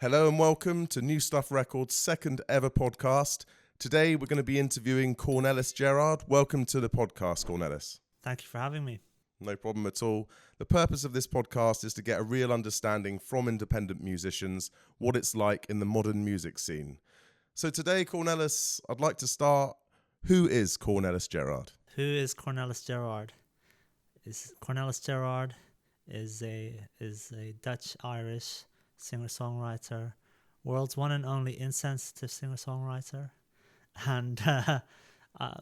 Hello and welcome to New Stuff Records' second ever podcast. Today we're going to be interviewing Cornelis Gerard. Welcome to the podcast, Cornelis. Thank you for having me. No problem at all. The purpose of this podcast is to get a real understanding from independent musicians what it's like in the modern music scene. So today, Cornelis, I'd like to start. Who is Cornelis Gerard? Who is Cornelis Gerard? Cornelis Gerard is a Dutch-Irish singer-songwriter, world's one and only insensitive singer-songwriter. And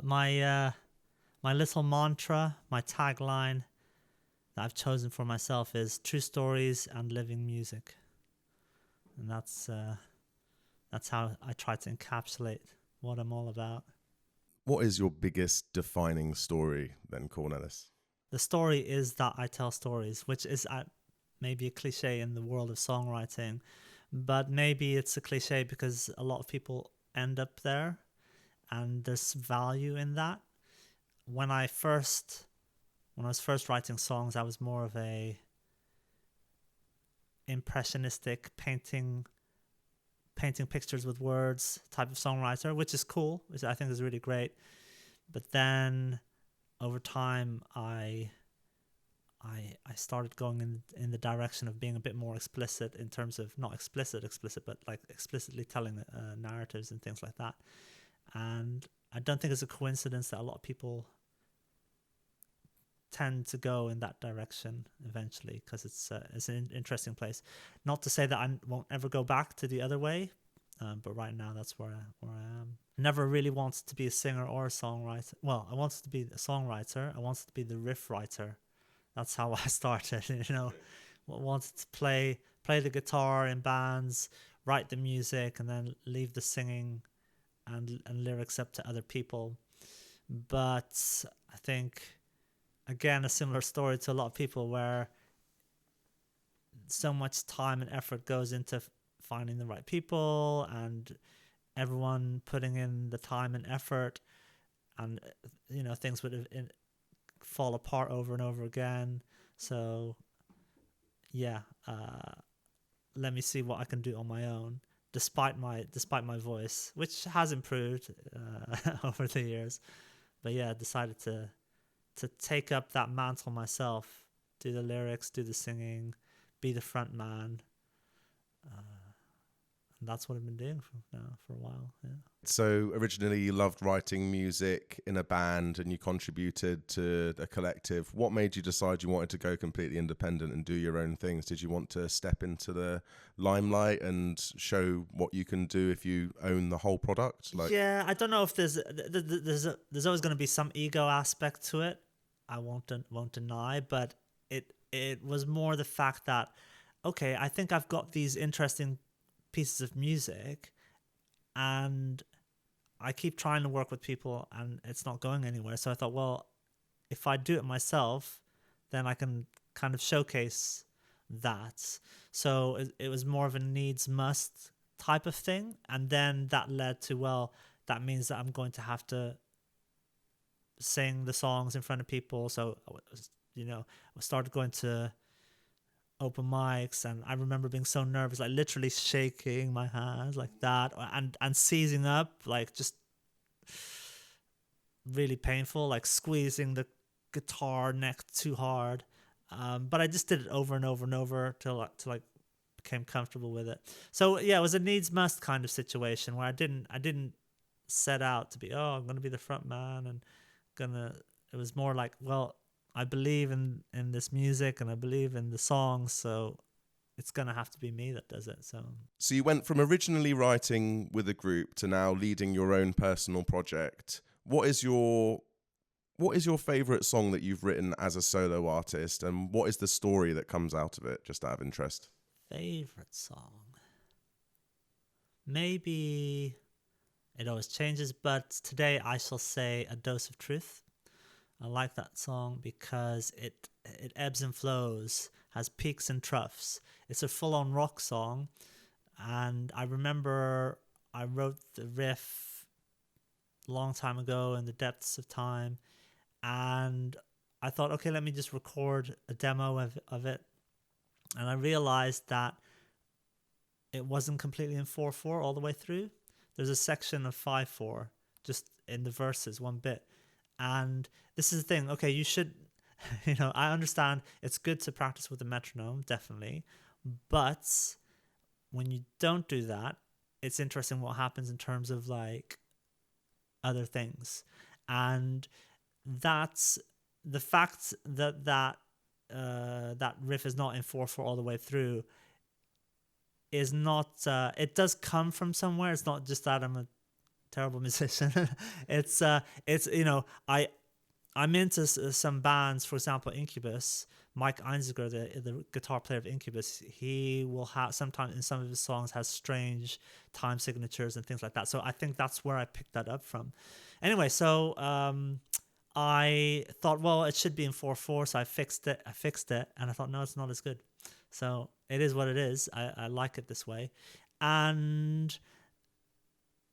my little mantra, my tagline that I've chosen for myself is true stories and living music. And that's how I try to encapsulate what I'm all about. What is your biggest defining story then, Cornelis? The story is that I tell stories, which is maybe a cliche in the world of songwriting, but maybe it's a cliche because a lot of people end up there and there's value in that. When I was first writing songs, I was more of a impressionistic painting pictures with words type of songwriter, which is cool, which I think is really great. But then over time, I started going in the direction of being a bit more explicit in terms of not explicit, but like explicitly telling narratives and things like that. And I don't think it's a coincidence that a lot of people tend to go in that direction eventually because it's an interesting place. Not to say that I won't ever go back to the other way, but right now that's where I am. I never really wanted to be a singer or a songwriter. Well, I wanted to be a songwriter. I wanted to be the riff writer. That's how I started. I wanted to play the guitar in bands, write the music, and then leave the singing and lyrics up to other people. But I think, again, a similar story to a lot of people where so much time and effort goes into finding the right people and everyone putting in the time and effort, and things would fall apart over and over again. So let me see what I can do on my own, despite my voice, which has improved over the years. But I decided to take up that mantle myself, do the lyrics, do the singing, be the front man. And that's what I've been doing for a while. Yeah. So originally you loved writing music in a band and you contributed to a collective. What made you decide you wanted to go completely independent and do your own things? Did you want to step into the limelight and show what you can do if you own the whole product? I don't know if there's always going to be some ego aspect to it. I won't deny, but it was more the fact that, okay, I think I've got these interesting pieces of music and I keep trying to work with people and it's not going anywhere. So I thought, well, if I do it myself, then I can kind of showcase that. So it was more of a needs must type of thing. And then that led to, well, that means that I'm going to have to sing the songs in front of people. So, I started going to open mics, and I remember being so nervous, like literally shaking my hands like that, and seizing up, like just really painful, like squeezing the guitar neck too hard. But I just did it over and over and over till I became comfortable with it. So it was a needs must kind of situation where I didn't set out to be, I'm going to be the front man it was more like, well, I believe in this music and I believe in the songs, so it's going to have to be me that does it. So you went from originally writing with a group to now leading your own personal project. What is your favourite song that you've written as a solo artist, and what is the story that comes out of it, just out of interest? Favourite song? Maybe it always changes, but today I shall say A Dose of Truth. I like that song because it ebbs and flows, has peaks and troughs. It's a full-on rock song, and I remember I wrote the riff a long time ago in the depths of time, and I thought, okay, let me just record a demo of it, and I realized that it wasn't completely in 4/4 all the way through. There's a section of 5/4 just in the verses, one bit. And this is the thing. Okay, you should, I understand it's good to practice with the metronome, definitely. But when you don't do that, it's interesting what happens in terms of like other things. And that's the fact that riff is not in 4/4 all the way through is not, it does come from somewhere. It's not just that I'm a terrible musician. it's I'm into some bands, for example Incubus. Mike Einziger, the guitar player of Incubus, he will have sometimes in some of his songs has strange time signatures and things like that. So I think that's where I picked that up from. Anyway, so I thought, well, it should be in 4/4, so I fixed it, and I thought, no, it's not as good. So it is what it is. I like it this way. And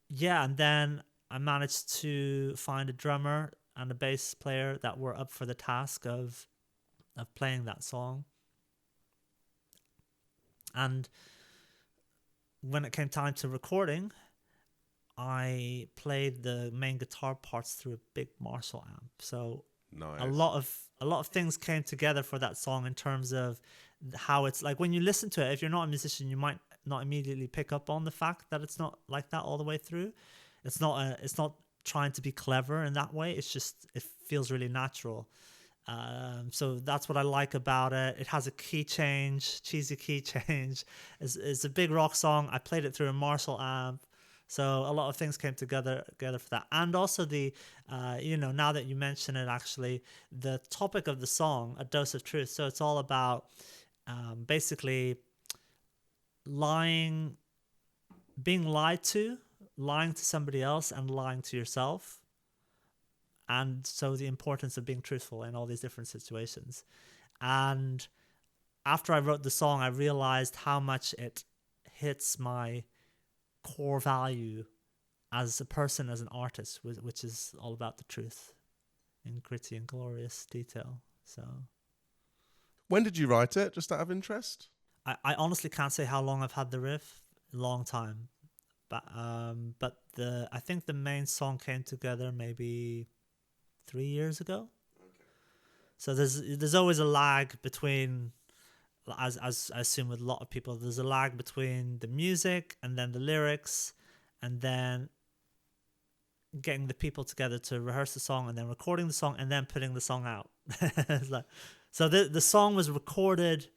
yeah, and then I managed to find a drummer and a bass player that were up for the task of playing that song. And when it came time to recording, I played the main guitar parts through a big Marshall amp. So nice. a lot of things came together for that song in terms of how it's like when you listen to it. If you're not a musician, you might not immediately pick up on the fact that it's not like that all the way through. It's not trying to be clever in that way. It's just, it feels really natural. So that's what I like about it. It has a key change, cheesy key change. It's a big rock song. I played it through a Marshall amp. So a lot of things came together for that. And also the, now that you mention it, actually, the topic of the song, A Dose of Truth. So it's all about basically being lied to, lying to somebody else and lying to yourself. And so the importance of being truthful in all these different situations. And after I wrote the song, I realized how much it hits my core value as a person, as an artist, which is all about the truth in gritty and glorious detail. So when did you write it, just out of interest? I honestly can't say how long I've had the riff. A long time. But I think the main song came together maybe 3 years ago. Okay. So there's always a lag between, as I assume with a lot of people, there's a lag between the music and then the lyrics, and then getting the people together to rehearse the song, and then recording the song, and then putting the song out. So the song was recorded.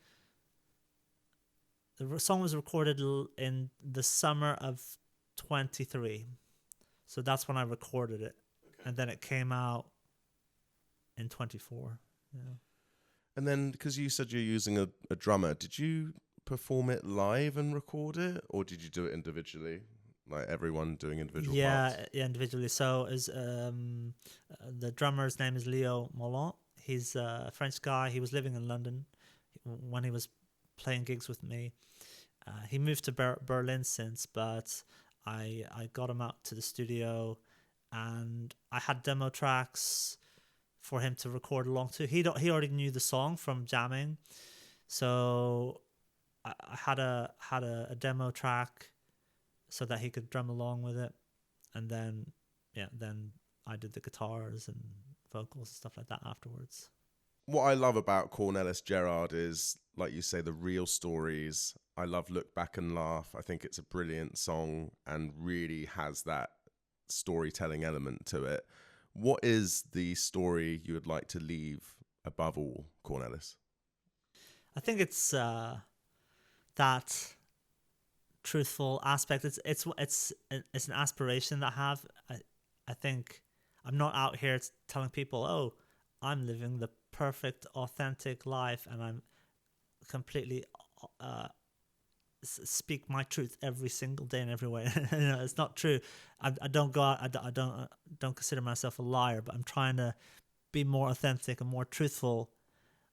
The song was recorded in the summer of 23. So that's when I recorded it. Okay. And then it came out in 24. Yeah. And then, because you said you're using a drummer, did you perform it live and record it, or did you do it individually, like everyone doing individual parts? Yeah, individually. So the drummer's name is Leo Mollant. He's a French guy. He was living in London when he was playing gigs with me. He moved to Berlin since, but I got him out to the studio, and I had demo tracks for him to record along to. He already knew the song from jamming, so I had a demo track so that he could drum along with it, and then I did the guitars and vocals and stuff like that afterwards. What I love about Cornelis Gerard is, like you say, the real stories. I love Look Back and Laugh. I think it's a brilliant song and really has that storytelling element to it. What is the story you would like to leave above all, Cornelis? I think it's that truthful aspect. It's an aspiration that I have. I think I'm not out here telling people, oh, I'm living the perfect, authentic life, and I'm completely speak my truth every single day and every way. It's not true. I don't go out. I don't consider myself a liar, but I'm trying to be more authentic and more truthful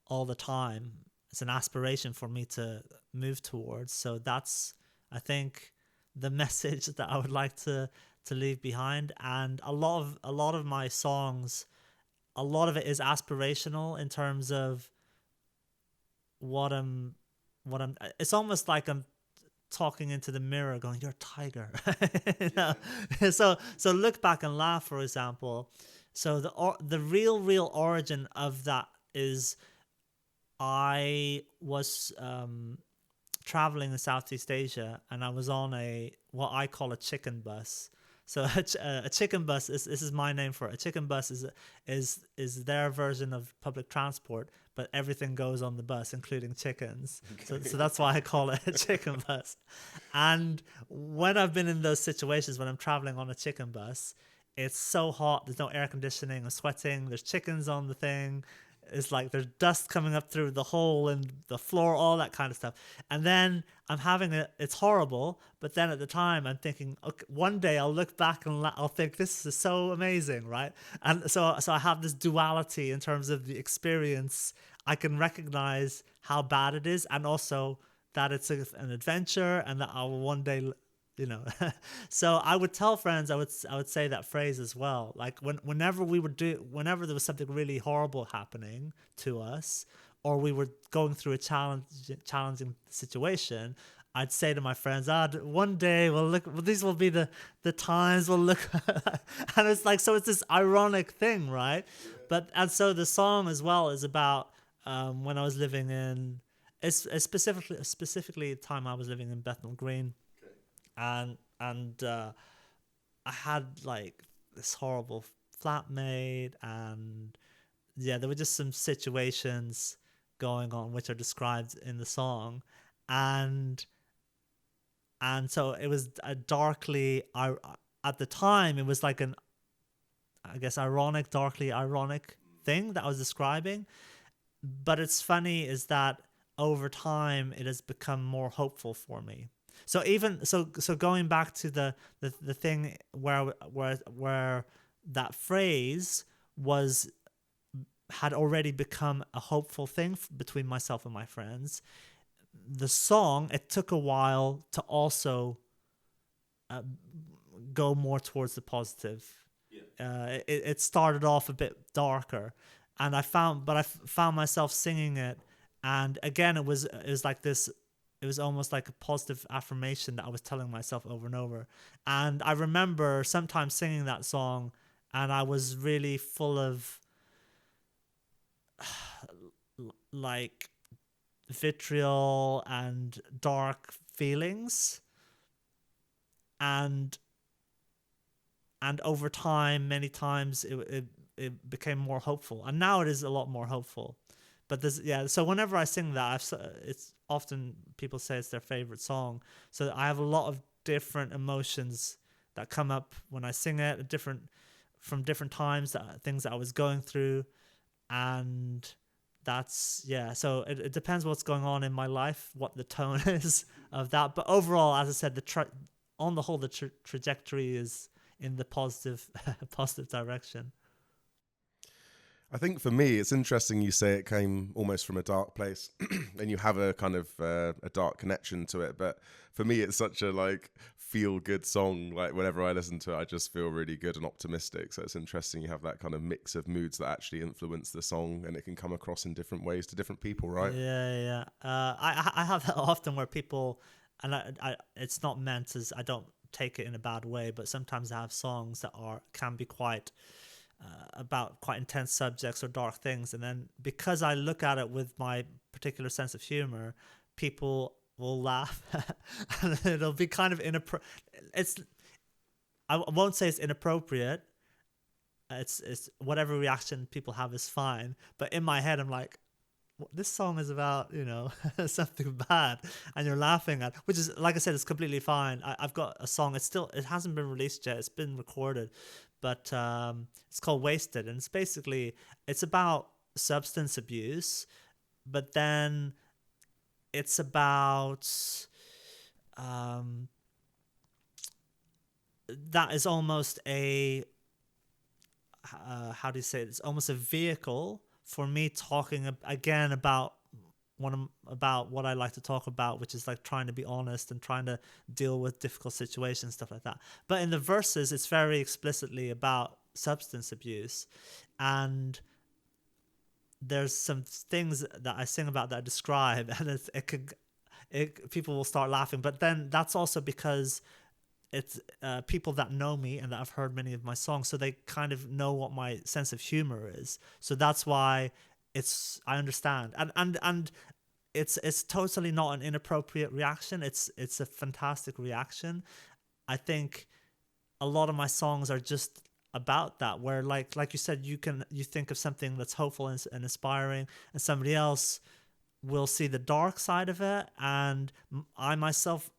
all the time. It's an aspiration for me to move towards. So that's, I think, the message that I would like to leave behind. And a lot of my songs, a lot of it is aspirational in terms of what I'm it's almost like I'm talking into the mirror going, "You're a tiger." You know? So look back and laugh, for example. So the real origin of that is I was traveling in Southeast Asia, and I was on what I call a chicken bus. So a chicken bus is, this is my name for it. A chicken bus is their version of public transport, but everything goes on the bus, including chickens. Okay. So that's why I call it a chicken bus. And when I've been in those situations, when I'm traveling on a chicken bus, it's so hot. There's no air conditioning. I'm sweating. There's chickens on the thing. It's like there's dust coming up through the hole in the floor, all that kind of stuff. And then I'm having it's horrible. But then at the time I'm thinking, okay, one day I'll look back and I'll think this is so amazing, right? And so I have this duality in terms of the experience. I can recognize how bad it is, and also that it's an adventure, and that I will one day, you know. So I would tell friends, I would say that phrase as well. Like whenever there was something really horrible happening to us, or we were going through a challenging situation, I'd say to my friends, one day we'll look, these will be the times we'll look. And it's like, so it's this ironic thing, right? And so the song as well is about when I was living in, it's specifically the time I was living in Bethnal Green. And I had like this horrible flatmate, and yeah, there were just some situations going on which are described in the song, and so it was a darkly, at the time it was like an, I guess, darkly ironic thing that I was describing. But it's funny is that over time it has become more hopeful for me. So even so going back to the thing where that phrase had already become a hopeful thing between myself and my friends. The song, it took a while to also go more towards the positive. Yeah. It started off a bit darker, and I found myself singing it, and again it was like this. It was almost like a positive affirmation that I was telling myself over and over. And I remember sometimes singing that song, and I was really full of like vitriol and dark feelings. And over time, many times it became more hopeful. And now it is a lot more hopeful. But so whenever I sing that, it's often people say it's their favorite song. So I have a lot of different emotions that come up when I sing it, from different times, things that I was going through, and so it depends what's going on in my life, what the tone is of that. But overall, as I said, on the whole, the trajectory is in the positive direction. I think for me, it's interesting you say it came almost from a dark place and you have a kind of a dark connection to it. But for me, it's such a like feel good song. Like whenever I listen to it, I just feel really good and optimistic. So it's interesting you have that kind of mix of moods that actually influence the song, and it can come across in different ways to different people, right? Yeah. I have that often where people, and I it's not meant as, I don't take it in a bad way, but sometimes I have songs that can be quite about quite intense subjects or dark things, and then because I look at it with my particular sense of humor, people will laugh and it'll be kind of I won't say it's inappropriate, it's whatever reaction people have is fine, but in my head I'm like, this song is about, something bad, and you're laughing at, which is, like I said, it's completely fine. I've got a song, it hasn't been released yet, it's been recorded, but it's called Wasted, and it's about substance abuse, but then it's about that is almost a how do you say it? It's almost a vehicle for me talking again about what I like to talk about, which is like trying to be honest and trying to deal with difficult situations, stuff like that. But in the verses, it's very explicitly about substance abuse, and there's some things that I sing about that I describe, and people will start laughing. But then that's also because it's people that know me and that have heard many of my songs, so they kind of know what my sense of humor is. So that's why I understand, and it's totally not an inappropriate reaction. It's a fantastic reaction. I think a lot of my songs are just about that, where like you said, you think of something that's hopeful and inspiring, and somebody else will see the dark side of it, and I myself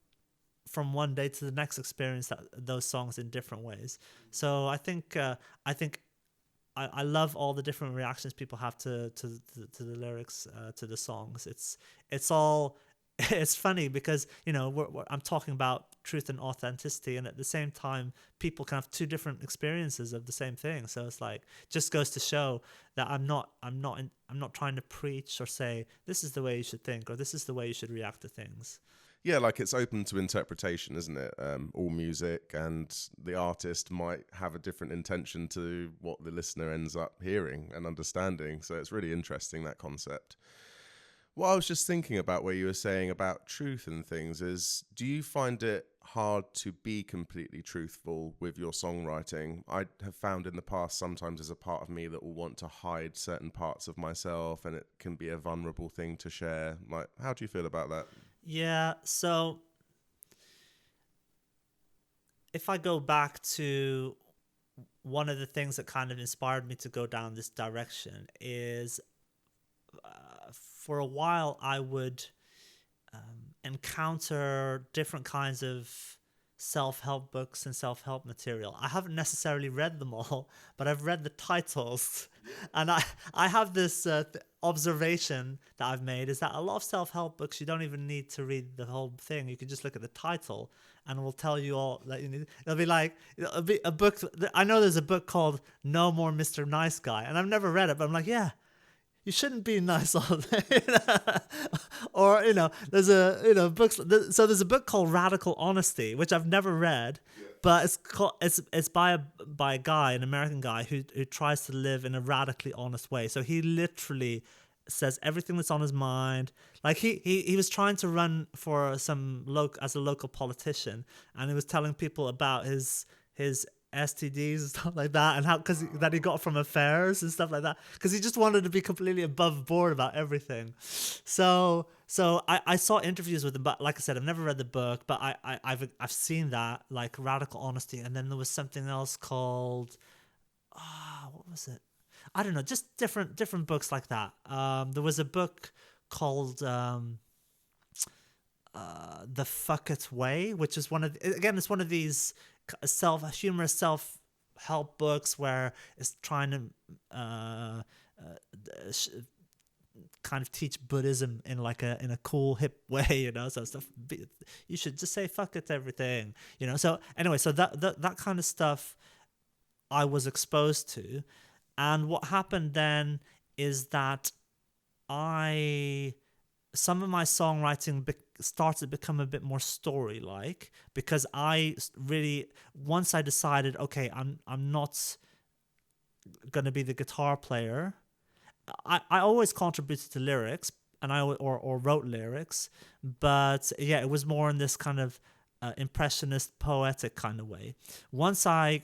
from one day to the next experience those songs in different ways. So I think I love all the different reactions people have to the lyrics, to the songs. It's all it's funny because I'm talking about truth and authenticity, and at the same time people can have two different experiences of the same thing. So it's like, just goes to show that I'm not trying to preach or say this is the way you should think or this is the way you should react to things. Yeah, like it's open to interpretation, isn't it? All music, and the artist might have a different intention to what the listener ends up hearing and understanding. So it's really interesting, that concept. What I was just thinking about where you were saying about truth and things is, do you find it hard to be completely truthful with your songwriting? I have found in the past sometimes there's a part of me that will want to hide certain parts of myself, and it can be a vulnerable thing to share. Like, how do you feel about that? Yeah, so if I go back to one of the things that kind of inspired me to go down this direction is for a while I would encounter different kinds of self-help books and self-help material. I haven't necessarily read them all, but I've read the titles. And I have this observation that I've made, is that a lot of self-help books, you don't even need to read the whole thing. You can just look at the title and it will tell you all that you need. It'll be a book. I know there's a book called No More Mr. Nice Guy, and I've never read it, but I'm like, yeah, you shouldn't be nice all day. Or, there's there's a book called Radical Honesty, which I've never read, but it's by a guy, an American guy who tries to live in a radically honest way. So he literally says everything that's on his mind. Like he was trying to run for as a local politician, and he was telling people about his STDs and stuff like that, and that he got from affairs and stuff like that, because he just wanted to be completely above board about everything. So I saw interviews with him, but like I said, I've never read the book, but I've seen that, like, Radical Honesty. And then there was something else called what was it? I don't know, just different books like that. There was a book called The Fuck It Way, which is it's one of these humorous self-help books where it's trying to kind of teach Buddhism in a cool, hip way, so stuff. You should just say fuck it to everything, So anyway, so that kind of stuff I was exposed to, and what happened then is that some of my songwriting started to become a bit more story-like, because I really, once I decided, okay, I'm not gonna be the guitar player. I always contributed to lyrics, and or wrote lyrics, but yeah, it was more in this kind of impressionist, poetic kind of way. Once I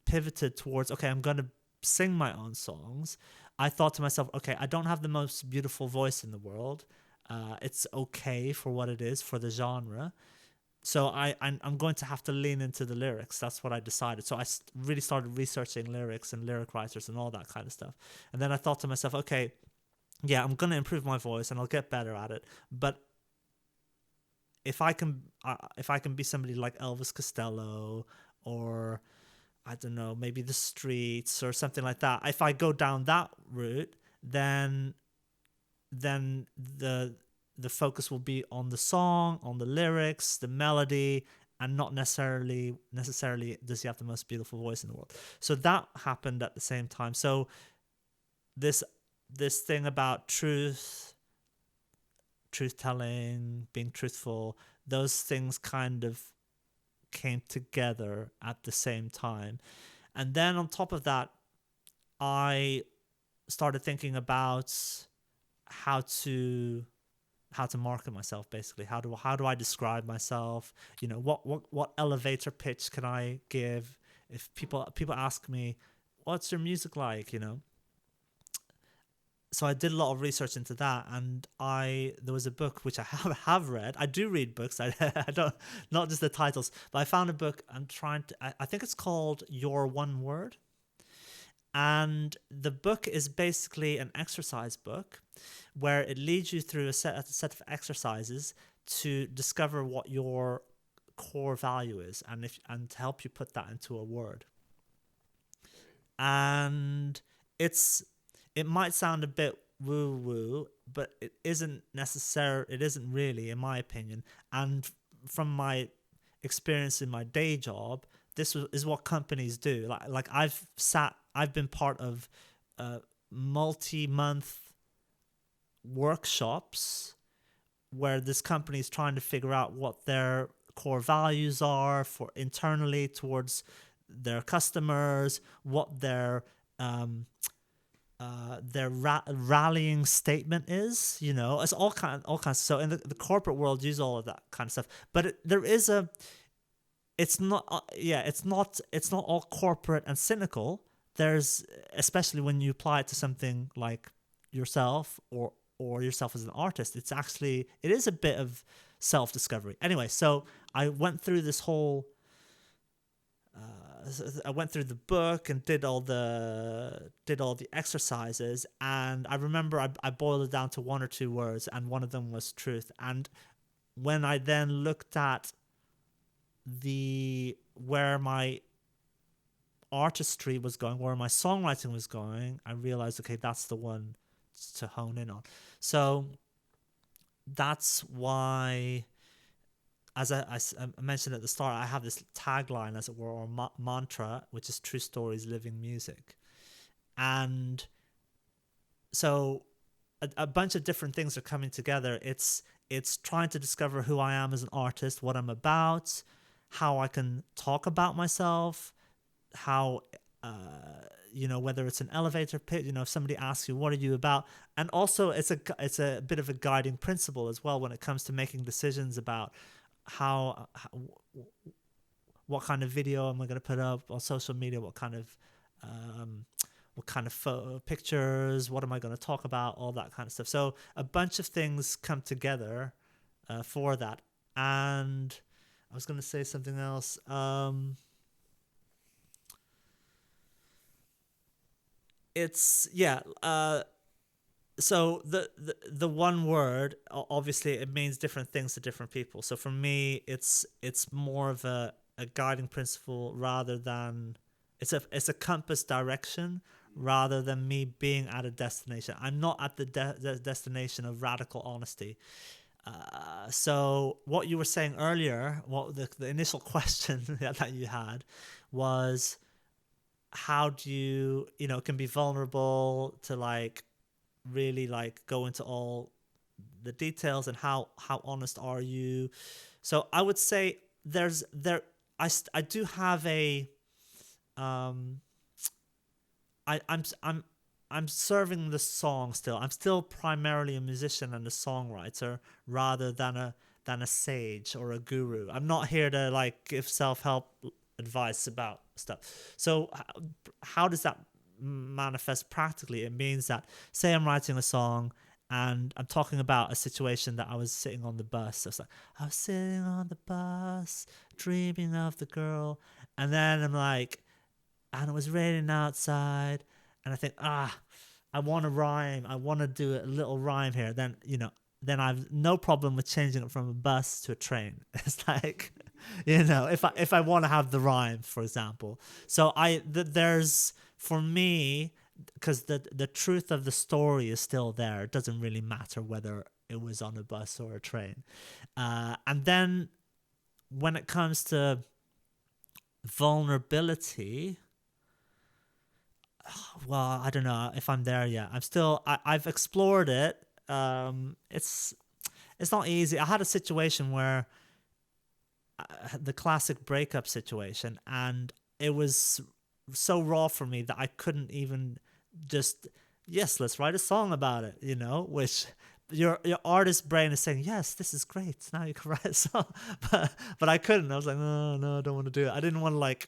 pivoted towards, okay, I'm gonna sing my own songs, I thought to myself, okay, I don't have the most beautiful voice in the world. It's okay for what it is, for the genre. So I'm going to have to lean into the lyrics. That's what I decided. So I really started researching lyrics and lyric writers and all that kind of stuff. And then I thought to myself, okay, yeah, I'm going to improve my voice and I'll get better at it. But if I can be somebody like Elvis Costello, or I don't know, maybe the Streets or something like that, if I go down that route, then the focus will be on the song, on the lyrics, the melody, and not necessarily does he have the most beautiful voice in the world. So that happened at the same time. So this thing about truth telling, being truthful, those things kind of came together at the same time. And then on top of that, I started thinking about how to to market myself. Basically, how do I describe myself? You know, what elevator pitch can I give? If people ask me, what's your music like? You know. So I did a lot of research into that, and there was a book which I have read. I do read books. I don't, not just the titles, but I found a book. I think it's called Your One Word, and the book is basically an exercise book where it leads you through a set of exercises to discover what your core value is, and to help you put that into a word. And it might sound a bit woo-woo, but it isn't really, in my opinion. And from my experience in my day job, this is what companies do. Like I've been part of multi-month workshops where this company is trying to figure out what their core values are for internally towards their customers, what their rallying statement is. You know, it's all kinds. So in the corporate world, use all of that kind of stuff. But it's not all corporate and cynical. There's, especially when you apply it to something like yourself or yourself as an artist, it is a bit of self-discovery. Anyway, so I went through this whole I went through the book and did all the exercises, and I remember I boiled it down to one or two words, and one of them was truth. And when I then looked at where my artistry was going, where my songwriting was going, I realized, okay, that's the one to hone in on. So that's why, as I mentioned at the start, I have this tagline, as it were, or mantra, which is true stories, living music. And so a bunch of different things are coming together. It's trying to discover who I am as an artist, what I'm about, how I can talk about myself, how, whether it's an elevator pitch, if somebody asks you, what are you about? And also it's a bit of a guiding principle as well when it comes to making decisions about how what kind of video am I going to put up on social media, what kind of photo, pictures, what am I going to talk about, all that kind of stuff. So a bunch of things come together for that. And I was going to say something else. So the one word, obviously it means different things to different people. So for me, it's more of a guiding principle rather than it's a compass direction rather than me being at a destination. I'm not at the destination of radical honesty. So what you were saying earlier, what the initial question that you had was, how do you, it can be vulnerable to really go into all the details, and how honest are you? So I would say I do have a I'm serving the song still. I'm still primarily a musician and a songwriter rather than a sage or a guru. I'm not here to give self-help advice about stuff. So how does that manifest practically? It means that, say I'm writing a song and I'm talking about a situation that I was sitting on the bus. So it's I was sitting on the bus dreaming of the girl, and then I'm and it was raining outside, and I think, I want to rhyme. I want to do a little rhyme here. Then I've no problem with changing it from a bus to a train. It's if I want to have the rhyme, for example. So there's, for me, because the truth of the story is still there. It doesn't really matter whether it was on a bus or a train. And then when it comes to vulnerability, well, I don't know if I'm there yet. I've explored it. It's not easy. I had a situation where the classic breakup situation, and it was so raw for me that I couldn't even just, yes, let's write a song about it, which your artist brain is saying, yes, this is great, now you can write a song. but I couldn't. I was like, no, I don't want to do it. I didn't want to like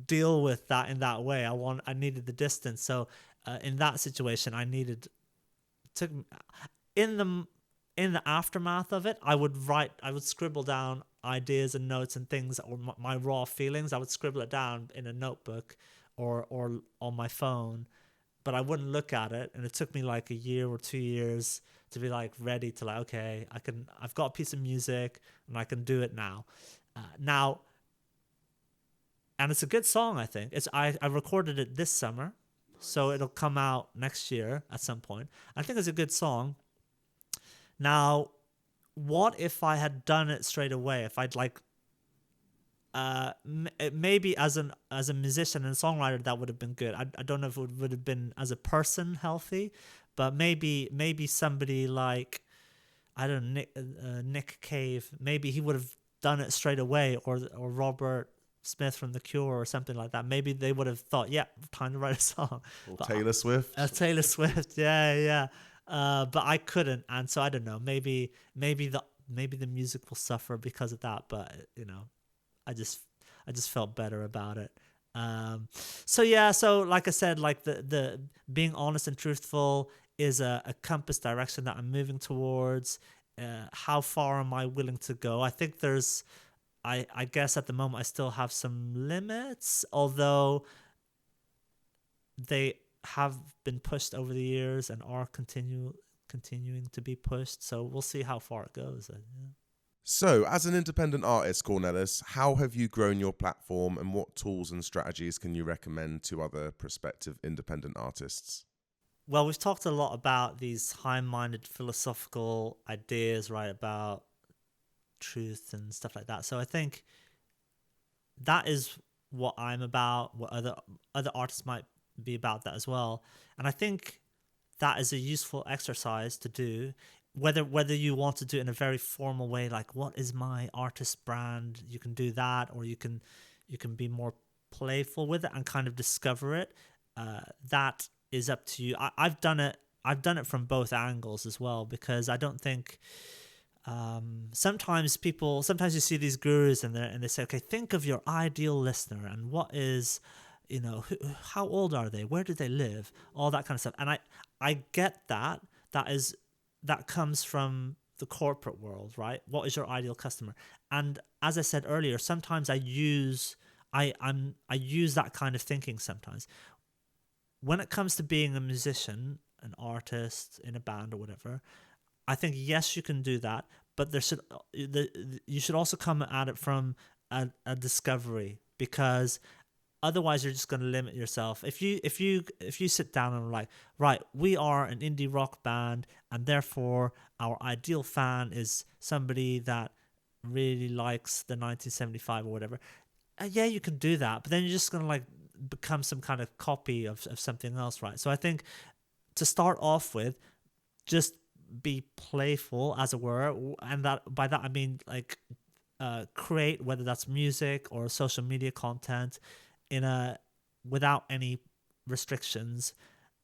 deal with that in that way. I needed the distance. So in that situation, in the aftermath of it, I would scribble down ideas and notes and things, or my raw feelings. I would scribble it down in a notebook or on my phone, but I wouldn't look at it. And it took me like a year or 2 years to be like ready to like, okay, I've got a piece of music and I can do it now. And it's a good song, I think. I recorded it this summer, so it'll come out next year at some point. I think it's a good song. Now, what if I had done it straight away? If I'd like, maybe as a musician and songwriter, that would have been good. I don't know if it would have been as a person healthy, but maybe somebody like, I don't know, Nick Cave, maybe he would have done it straight away, or Robert Smith from The Cure or something like that. Maybe they would have thought, yeah, time to write a song. Or Taylor Swift. Taylor Swift, yeah. But I couldn't, and so I don't know. Maybe the music will suffer because of that. But I just felt better about it. So like I said, like the being honest and truthful is a compass direction that I'm moving towards. How far am I willing to go? I think I guess at the moment I still have some limits, although they have been pushed over the years and are continuing to be pushed. So we'll see how far it goes. So, as an independent artist, Cornelis, how have you grown your platform, and what tools and strategies can you recommend to other prospective independent artists? Well, we've talked a lot about these high-minded philosophical ideas, right, about truth and stuff like that. So I think that is what I'm about, what other artists might be about that as well. And I think that is a useful exercise to do, whether you want to do it in a very formal way, like what is my artist brand, you can do that, or you can be more playful with it and kind of discover it. That is up to you. I've done it from both angles as well, because I don't think sometimes you see these gurus and they say, okay, think of your ideal listener and what is, how old are they, where do they live, all that kind of stuff. And I get that comes from the corporate world, right? What is your ideal customer? And as I said earlier, sometimes I use that kind of thinking sometimes. When it comes to being a musician, an artist in a band or whatever, I think, yes, you can do that, but you should also come at it from a discovery, because otherwise you're just going to limit yourself. If you sit down and are like, right, we are an indie rock band, and therefore our ideal fan is somebody that really likes the 1975 or whatever. Yeah, you can do that, but then you're just going to like become some kind of copy of something else, right? So I think to start off with, just be playful, as it were, and that by that I mean like create, whether that's music or social media content, without any restrictions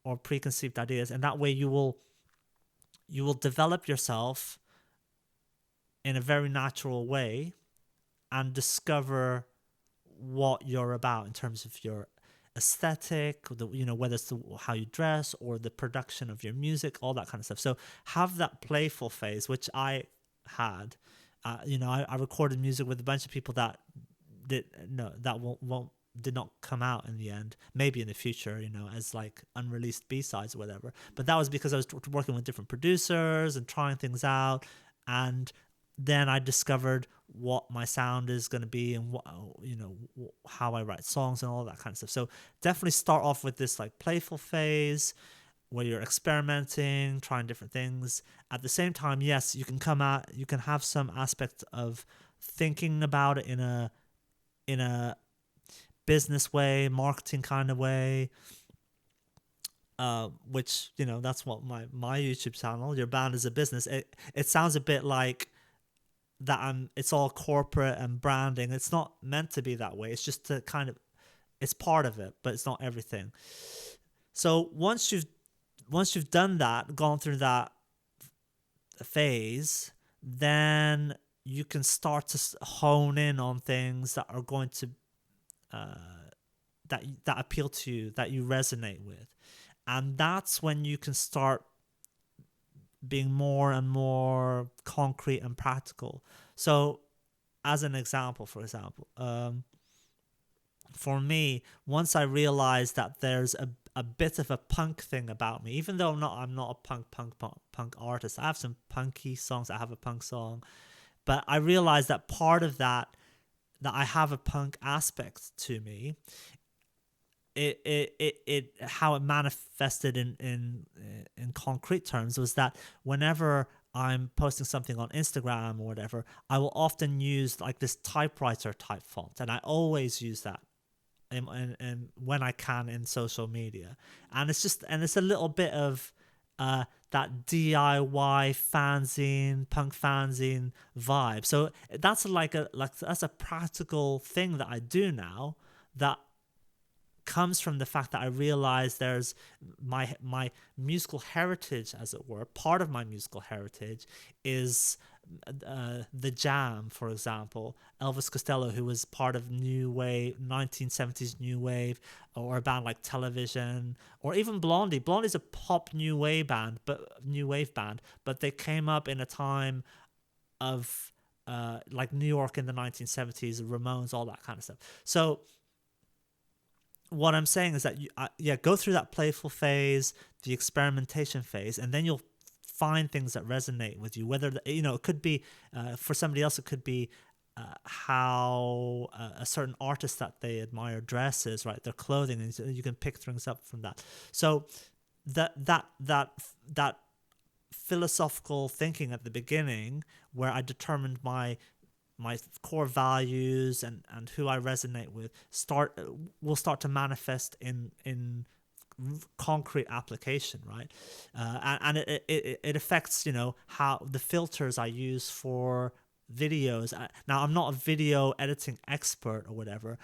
or preconceived ideas, and that way you will develop yourself in a very natural way and discover what you're about in terms of your aesthetic, whether it's how you dress or the production of your music, all that kind of stuff. So have that playful phase, which I had. I recorded music with a bunch of people that did not come out in the end. Maybe in the future, as like unreleased B-sides or whatever. But that was because I was working with different producers and trying things out, and then I discovered what my sound is going to be and what, how I write songs and all that kind of stuff. So definitely start off with this like playful phase where you're experimenting, trying different things. At the same time, yes, you can have some aspect of thinking about it in a business way, marketing kind of way, which, that's what my YouTube channel, Your Band is a Business. It sounds a bit like that it's all corporate and branding. It's not meant to be that way. It's just it's part of it, but it's not everything. So once you've done that, gone through that phase, then you can start to hone in on things that are going to that appeal to you, that you resonate with, and that's when you can start being more and more concrete and practical. So, as an example, for me, once I realized that there's a bit of a punk thing about me, even though I'm not a punk artist. I have some punky songs. I have a punk song, but I realized that part of that I have a punk aspect to me. It how it manifested in concrete terms was that whenever I'm posting something on Instagram or whatever, I will often use like this typewriter type font, and I always use that and when I can in social media, and it's a little bit of that DIY fanzine, punk fanzine vibe. So that's that's a practical thing that I do now that comes from the fact that I realize there's my musical heritage, as it were. Part of my musical heritage is the Jam, for example. Elvis Costello, who was part of new wave, 1970s new wave, or a band like Television, or even Blondie. Blondie's a pop new wave band, but they came up in a time of like New York in the 1970s, Ramones, all that kind of stuff. So what I'm saying is that go through that playful phase, the experimentation phase, and then you'll find things that resonate with you. Whether it could be for somebody else, it could be how a certain artist that they admire dresses, right? Their clothing, and you can pick things up from that. So that philosophical thinking at the beginning, where I determined my core values and who I resonate with will start to manifest in concrete application, right? And it affects how the filters I use for videos. Now I'm not a video editing expert or whatever,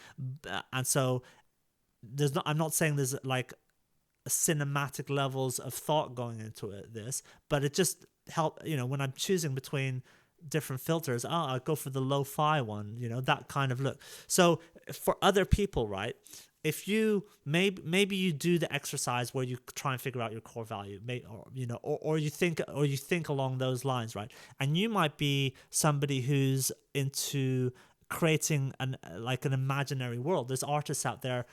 and so I'm not saying there's like cinematic levels of thought going into this, but it just help when I'm choosing between different filters, I'll go for the lo-fi one, that kind of look. So for other people, right, if you maybe you do the exercise where you try and figure out your core value, or you think along those lines, right, and you might be somebody who's into creating an imaginary world. There's artists out there,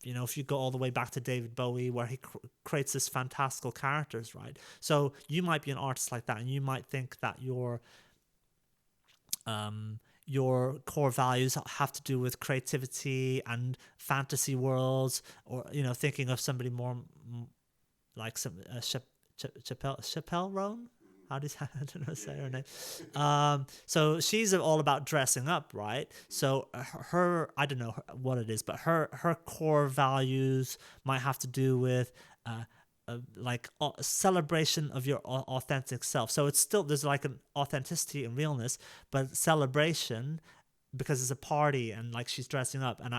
if you go all the way back to David Bowie, where he creates this fantastical characters, right? So you might be an artist like that, and you might think that your core values have to do with creativity and fantasy worlds, or thinking of somebody more like some Chappelle Roan. How does I don't know how to say her name. So she's all about dressing up, right? So her I don't know what it is, but her core values might have to do with a celebration of your authentic self. So it's still, there's like an authenticity and realness, but celebration because it's a party and like she's dressing up. And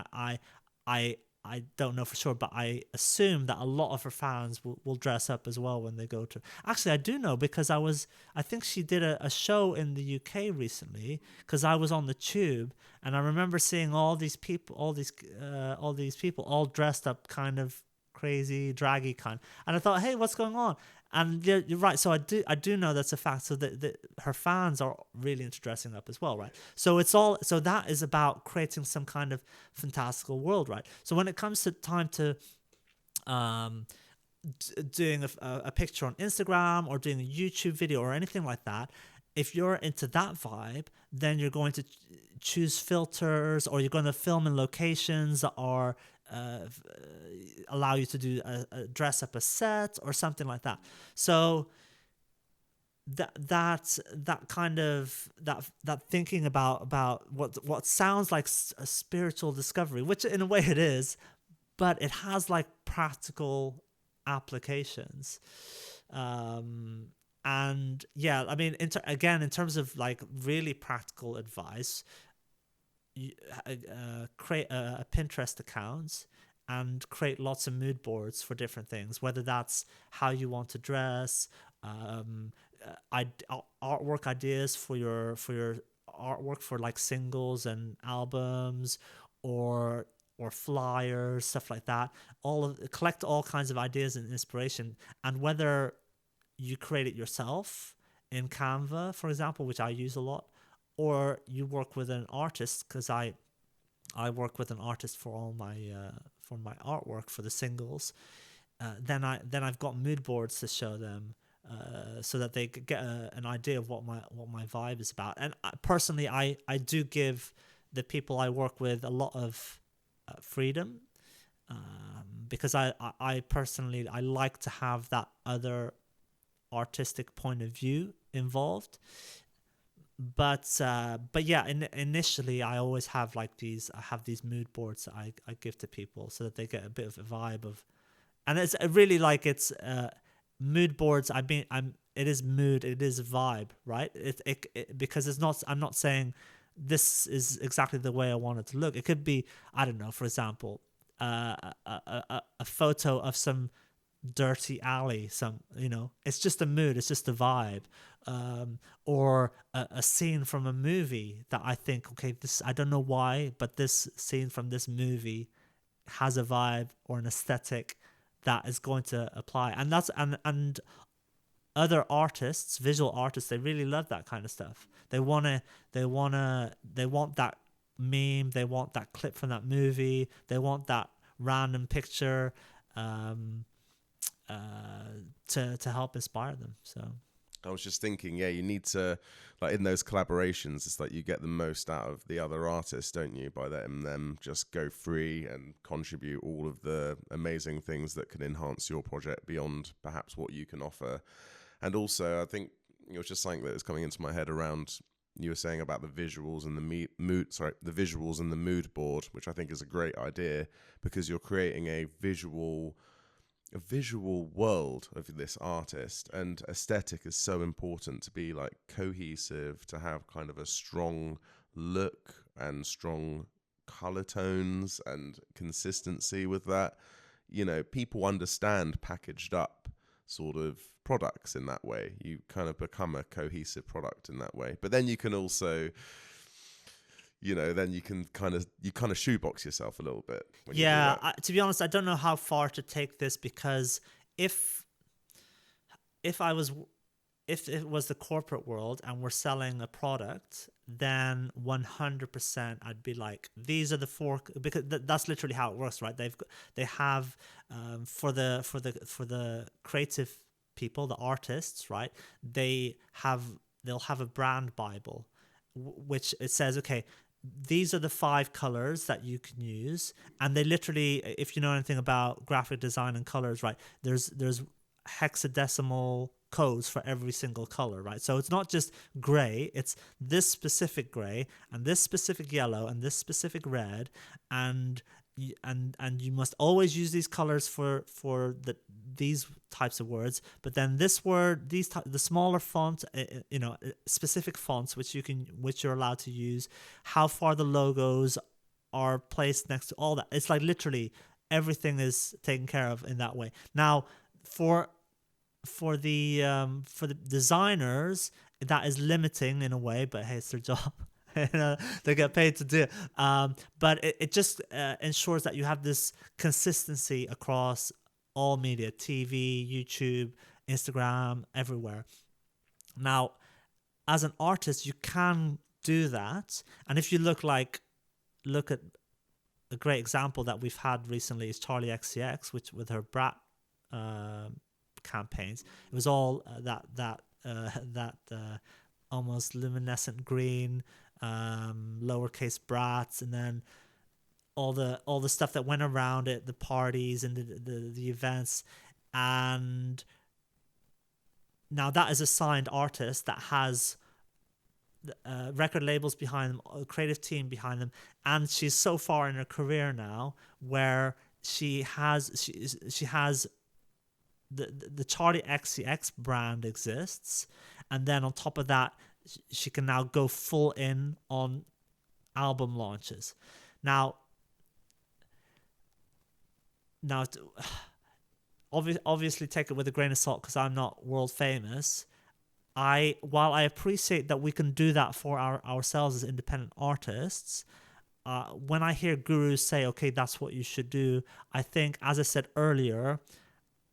I don't know for sure, but I assume that a lot of her fans will dress up as well when they go to. Actually, I do know because I think she did a show in the UK recently, because I was on the tube and I remember seeing all these people all dressed up kind of crazy, draggy kind. And I thought, hey, what's going on? And you're right. So I do know that's a fact. So that her fans are really into dressing up as well, right? So that is about creating some kind of fantastical world, right? So when it comes to time to doing a picture on Instagram or doing a YouTube video or anything like that, if you're into that vibe, then you're going to choose filters, or you're going to film in locations that are allow you to do a dress up a set or something like that. So that kind of that thinking about what sounds like a spiritual discovery, which in a way it is, but it has like practical applications. And yeah, I mean, in terms of like really practical advice, create a Pinterest account and create lots of mood boards for different things, whether that's how you want to dress artwork ideas for your artwork for like singles and albums, or flyers, stuff like that. Collect all kinds of ideas and inspiration, and whether you create it yourself in Canva, for example, which I use a lot, or you work with an artist, because I work with an artist for all my artwork for the singles. Then I've got mood boards to show them, so that they could get an idea of what my vibe is about. And personally, I do give the people I work with a lot of freedom, because I personally I like to have that other artistic point of view involved. But yeah, initially I always have like these mood boards that I give to people, so that they get a bit of a vibe of, and it's really like it's mood boards. It is mood, it is vibe, right? It because it's not, I'm not saying this is exactly the way I want it to look. It could be, I don't know, for example, a photo of some dirty alley, it's just a mood, it's just a vibe, or a scene from a movie that I think, okay, this, I don't know why, but this scene from this movie has a vibe or an aesthetic that is going to apply. And that's and other artists, visual artists, they really love that kind of stuff. They want that meme, they want that clip from that movie, they want that random picture to help inspire them. So I was just thinking, yeah, you need to, like, in those collaborations, it's like you get the most out of the other artists, don't you, by letting them just go free and contribute all of the amazing things that can enhance your project beyond perhaps what you can offer. And also, I think it was just something that was coming into my head around, you were saying about the visuals and the visuals and the mood board, which I think is a great idea, because you're creating a visual world of this artist, and aesthetic is so important to be like cohesive, to have kind of a strong look and strong color tones and consistency with that. People understand packaged up sort of products in that way. You kind of become a cohesive product in that way. But then you can also, then you kind of shoebox yourself a little bit. Yeah, to be honest, I don't know how far to take this, because if it was the corporate world and we're selling a product, then 100% I'd be like, these are the four, because that's literally how it works, right? They have for the creative people, the artists, right? They'll have a brand Bible, which it says, okay, these are the 5 colors that you can use. And they literally, if you know anything about graphic design and colors, right, there's hexadecimal codes for every single color, right? So it's not just gray, it's this specific gray and this specific yellow and this specific red, and you must always use these colors for these types of words. But then this word, the smaller font, specific fonts which you're allowed to use, how far the logos are placed next to all that. It's like literally everything is taken care of in that way. Now, for the designers, that is limiting in a way, but hey, it's their job. They get paid to do it. But it just ensures that you have this consistency across all media, TV, YouTube, Instagram, everywhere. Now, as an artist, you can do that. And if you look at a great example that we've had recently is Charlie XCX, which with her Brat campaigns, it was all that almost luminescent green, lowercase brats, and then all the stuff that went around it, the parties and the events. And now that is a signed artist that has record labels behind them, a creative team behind them, and she's so far in her career now where she has the Charlie XCX brand exists, and then on top of that, she can now go full in on album launches. Now, obviously take it with a grain of salt because I'm not world famous. While I appreciate that we can do that for ourselves as independent artists, when I hear gurus say, okay, that's what you should do, I think, as I said earlier,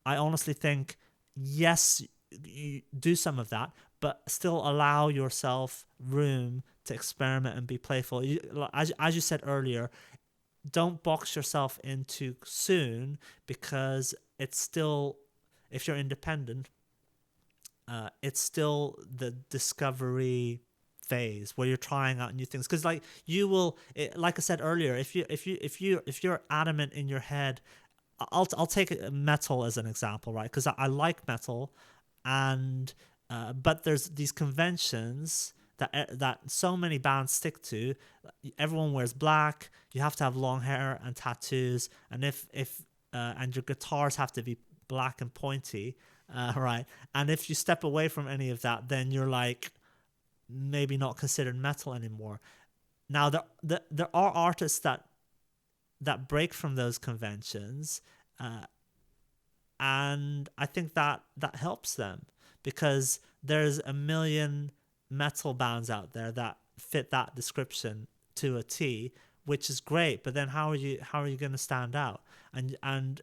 I honestly think, yes, you do some of that, but still allow yourself room to experiment and be playful. As you said earlier, don't box yourself in too soon, because it's still, if you're independent, it's still the discovery phase where you're trying out new things. Because like like I said earlier, if you're adamant in your head, I'll take metal as an example, right? Because I like metal, and but there's these conventions that so many bands stick to. Everyone wears black. You have to have long hair and tattoos, and if and your guitars have to be black and pointy, right? And if you step away from any of that, then you're like maybe not considered metal anymore. Now there are artists that break from those conventions, and I think that helps them, because there's a million metal bands out there that fit that description to a T, which is great. But then how are you going to stand out? And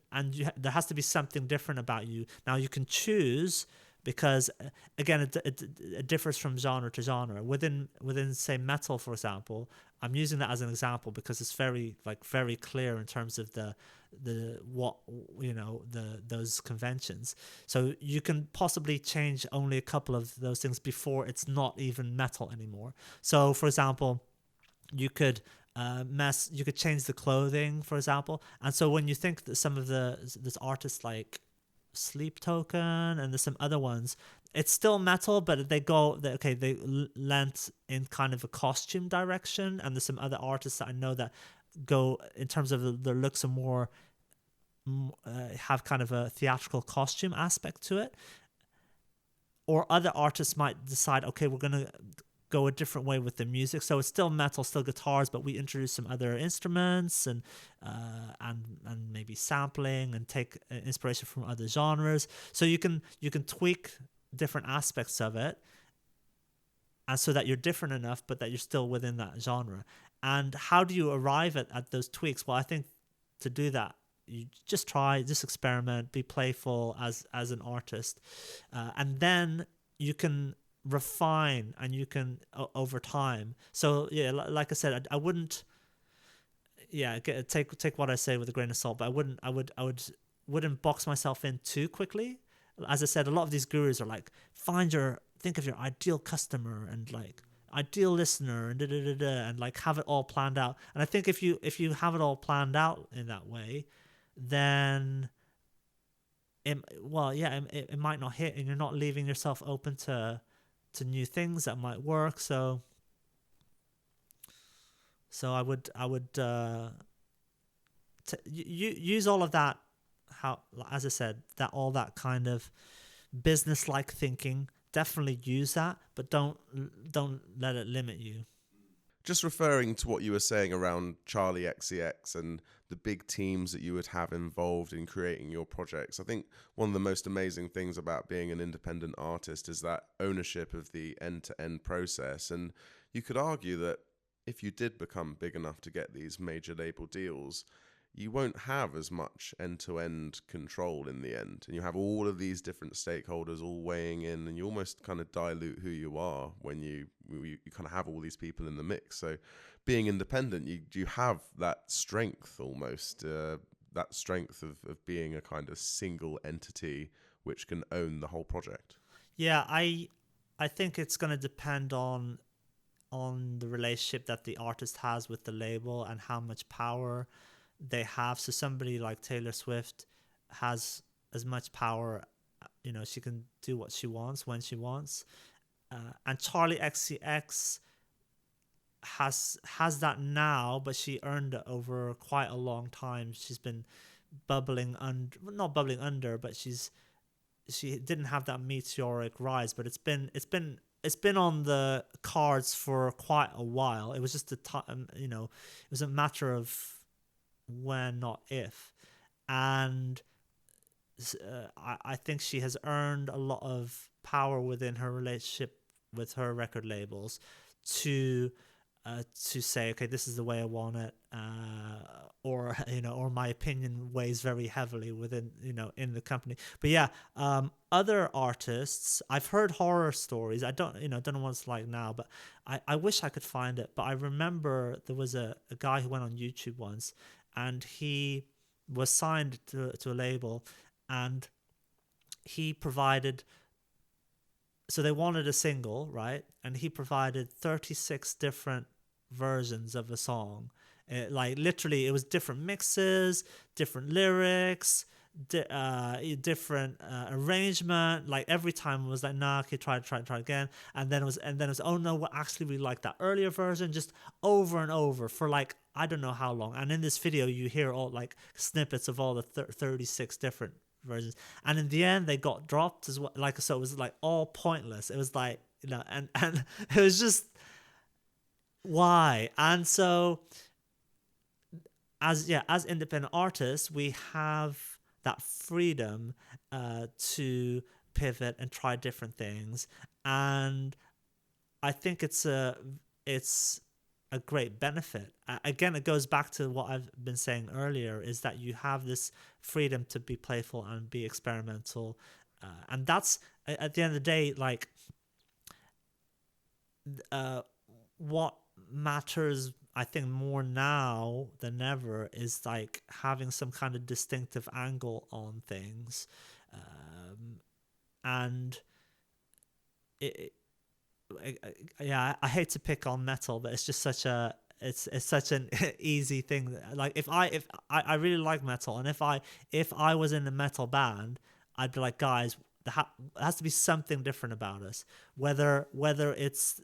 there has to be something different about you. Now you can choose, because again it differs from genre to genre. Within say metal, for example, I'm using that as an example because it's very clear in terms of those conventions. So you can possibly change only a couple of those things before it's not even metal anymore. So for example, you could change the clothing, for example. And so when you think that some of this artists like Sleep Token and there's some other ones, it's still metal, but they lent in kind of a costume direction. And there's some other artists that I know that go, in terms of their looks, are more have kind of a theatrical costume aspect to it. Or other artists might decide, okay, we're gonna go a different way with the music, so it's still metal, still guitars, but we introduce some other instruments and maybe sampling and take inspiration from other genres. So you can tweak different aspects of it, and so that you're different enough, but that you're still within that genre. And how do you arrive at those tweaks? Well, I think to do that, you just experiment, be playful as an artist, and then you can refine, and you can over time. So yeah, like I said, I wouldn't take what I say with a grain of salt, but wouldn't box myself in too quickly. As I said, a lot of these gurus are like, think of your ideal customer and like ideal listener and and like have it all planned out. And I think if you have it all planned out in that way, then it might not hit, and you're not leaving yourself open to new things that might work. So I would use all of that, how, as I said, that all that kind of business-like thinking. Definitely use that, but don't let it limit you. Just referring to what you were saying around Charlie XCX and the big teams that you would have involved in creating your projects, I think one of the most amazing things about being an independent artist is that ownership of the end-to-end process. And you could argue that if you did become big enough to get these major label deals, you won't have as much end-to-end control in the end. And you have all of these different stakeholders all weighing in, and you almost kind of dilute who you are when you kind of have all these people in the mix. So being independent, you have that strength almost, that strength of being a kind of single entity which can own the whole project. Yeah, I think it's going to depend on the relationship that the artist has with the label and how much power they have. So somebody like Taylor Swift has as much power, she can do what she wants when she wants, and Charlie XCX has that now, but she earned it over quite a long time. She's been not bubbling under, but she didn't have that meteoric rise, but it's been on the cards for quite a while. It was just a time, it was a matter of when, not if. And I think she has earned a lot of power within her relationship with her record labels to say, okay, this is the way I want it, or or my opinion weighs very heavily within in the company. But yeah, other artists, I've heard horror stories. I don't know what it's like now, but I wish I could find it. But I remember there was a guy who went on YouTube once, and he was signed to a label, and he provided. So they wanted a single, right? And he provided 36 different versions of a song. Like literally, it was different mixes, different lyrics, different arrangement. Like every time it was like, nah, okay, try again. And then it was, oh no, well, actually we like that earlier version, just over and over for like I don't know how long. And in this video, you hear all like snippets of all the 36 different versions, and in the end they got dropped as well. Like, so it was like all pointless. It was like, and it was just why. And so as independent artists, we have that freedom to pivot and try different things, and I think it's a great benefit. Again, it goes back to what I've been saying earlier, is that you have this freedom to be playful and be experimental, and that's at the end of the day, like what matters, I think, more now than ever is like having some kind of distinctive angle on things, and I hate to pick on metal, but it's just such such an easy thing. Like if I really like metal, and if I was in a metal band, I'd be like, guys, there has to be something different about us. Whether it's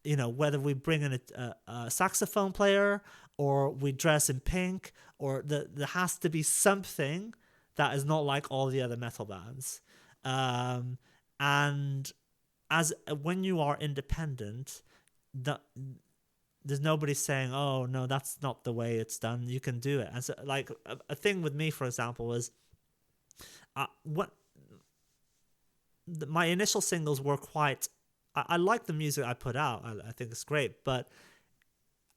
whether we bring in a saxophone player, or we dress in pink, or there has to be something that is not like all the other metal bands, and as when you are independent, there's nobody saying, oh no, that's not the way it's done, you can do it. And so like a thing with me, for example, was my initial singles were quite, I like the music I put out, I think it's great, but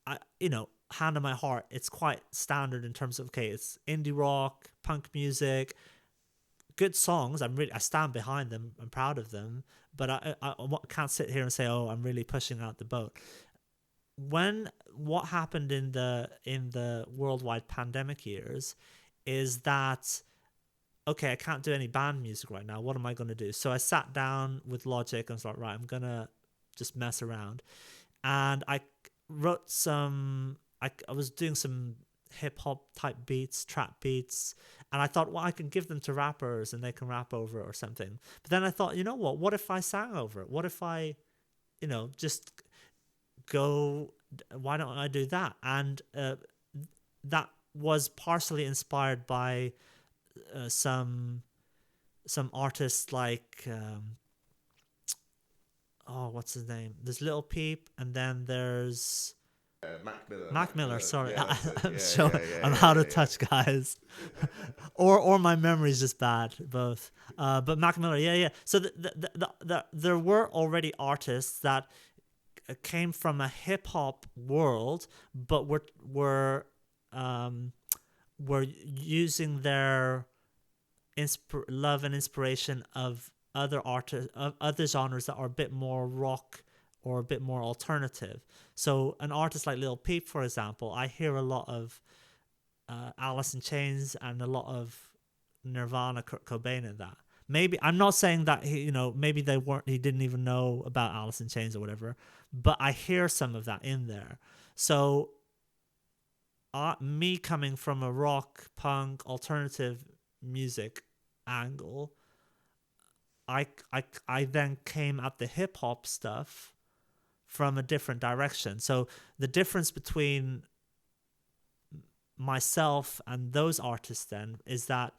I hand on my heart, it's quite standard in terms of, okay, it's indie rock, punk music, good songs. I stand behind them. I'm proud of them, but I can't sit here and say, oh, I'm really pushing out the boat. What happened in the worldwide pandemic years is that, okay, I can't do any band music right now. What am I going to do? So I sat down with Logic and was like, right, I'm going to just mess around. And I wrote I was doing some hip hop type beats, trap beats, and I thought, well, I can give them to rappers and they can rap over it or something. But then I thought, you know what if I sang over it? What if I just go, why don't I do that? And that was partially inspired by some artists like what's his name? There's Lil Peep, and then there's Mac Miller. Sorry, yeah, I'm out of touch, guys. or my memory's just bad, both. But Mac Miller, yeah. So there were already artists that came from a hip hop world, but were using their love and inspiration of other artists, of other genres that are a bit more rock or a bit more alternative. So an artist like Lil Peep, for example, I hear a lot of Alice in Chains and a lot of Nirvana, Kurt Cobain in that. Maybe I'm not saying that maybe he didn't even know about Alice in Chains or whatever, but I hear some of that in there. So me coming from a rock, punk, alternative music angle, I then came at the hip hop stuff from a different direction. So the difference between myself and those artists then is that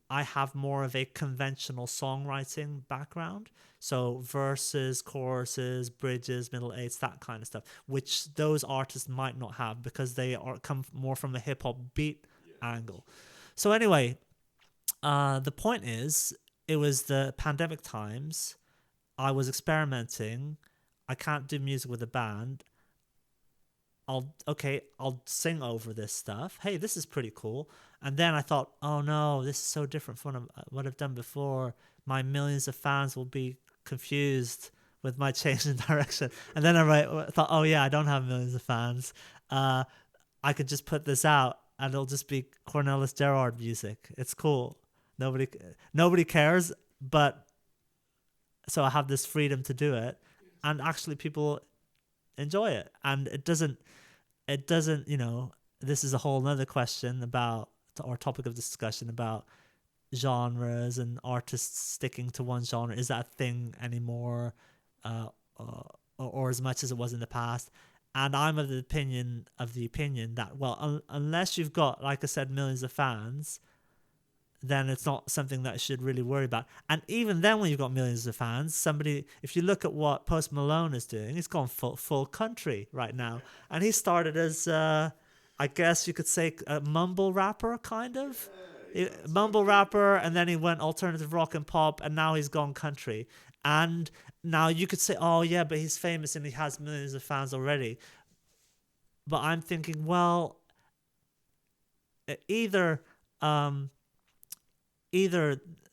I have more of a conventional songwriting background. So verses, choruses, bridges, middle eights, that kind of stuff, which those artists might not have because they come more from a hip hop beat angle. So anyway, The point is, it was the pandemic times. I was experimenting. I can't do music with a band. I'll sing over this stuff. Hey, this is pretty cool. And then I thought, oh no, this is so different from what I've done before. My millions of fans will be confused with my change in direction. And then I thought, oh yeah, I don't have millions of fans. I could just put this out and it'll just be Cornelis Gerard music. It's cool. Nobody cares, but so I have this freedom to do it, and actually people enjoy it. And it doesn't, this is a whole nother question about, or topic of discussion about genres and artists sticking to one genre. Is that a thing anymore, or as much as it was in the past? And I'm of the opinion that, well, unless you've got, like I said, millions of fans, then it's not something that you should really worry about. And even then, when you've got millions of fans, if you look at what Post Malone is doing, he's gone full country right now. And he started as, I guess you could say, a mumble rapper, kind of. Mumble rapper, and then he went alternative rock and pop, and now he's gone country. And now you could say, oh yeah, but he's famous and he has millions of fans already. But I'm thinking, well, either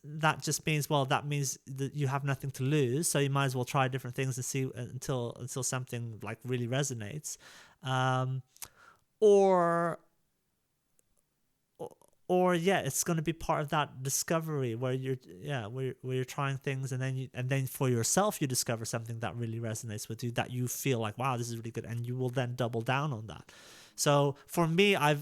that just means, well, that means that you have nothing to lose, so you might as well try different things and see until something like really resonates, or yeah, it's going to be part of that discovery where you're trying things, and then for yourself you discover something that really resonates with you, that you feel like, wow, this is really good, and you will then double down on that. So for me, I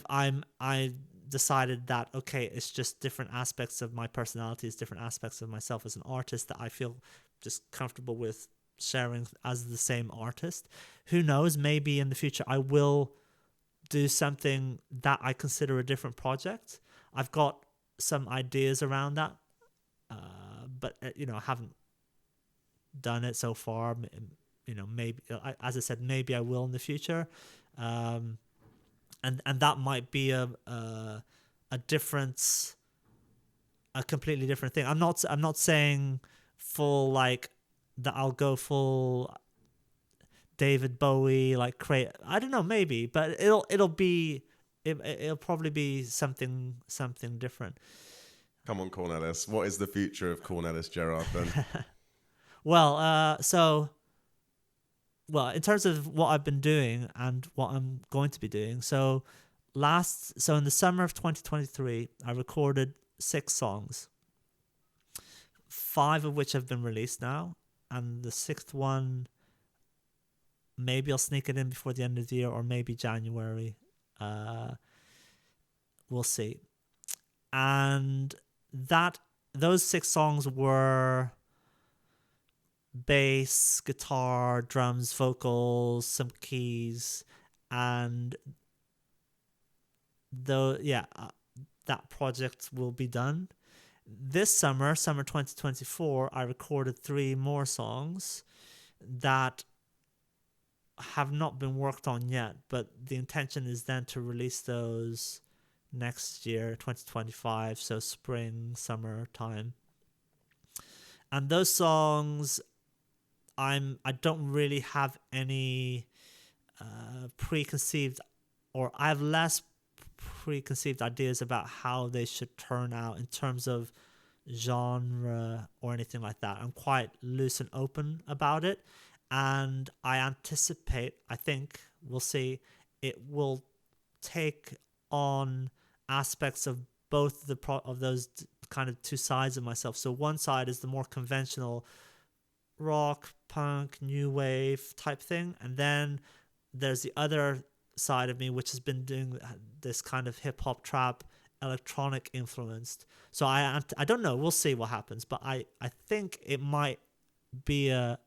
decided that, okay, it's just different aspects of my personality, it's different aspects of myself as an artist that I feel just comfortable with sharing as the same artist. Who knows, maybe in the future I will do something that I consider a different project. I've got some ideas around that, but I haven't done it so far. Maybe, as I said, maybe I will in the future. And that might be a completely different thing. I'm not saying full, like, that I'll go full David Bowie, like, create, I don't know, maybe, but it'll probably be something different. Come on, Cornelis. What is the future of Cornelis Gerard then? Well, in terms of what I've been doing and what I'm going to be doing, so in the summer of 2023, I recorded 6 songs, 5 of which have been released now, and the 6th one, maybe I'll sneak it in before the end of the year, or maybe January. We'll see. And those 6 songs were bass, guitar, drums, vocals, some keys, and that project will be done. This summer 2024, I recorded 3 more songs that have not been worked on yet, but the intention is then to release those next year, 2025, so spring, summer time. And those songs, I don't really have any preconceived, or I have less preconceived ideas about how they should turn out in terms of genre or anything like that. I'm quite loose and open about it, and I think we'll see, it will take on aspects of both of those kind of 2 sides of myself. So one side is the more conventional rock, punk, new wave type thing, and then there's the other side of me which has been doing this kind of hip hop, trap, electronic influenced. So I don't know, we'll see what happens, but I think it might be a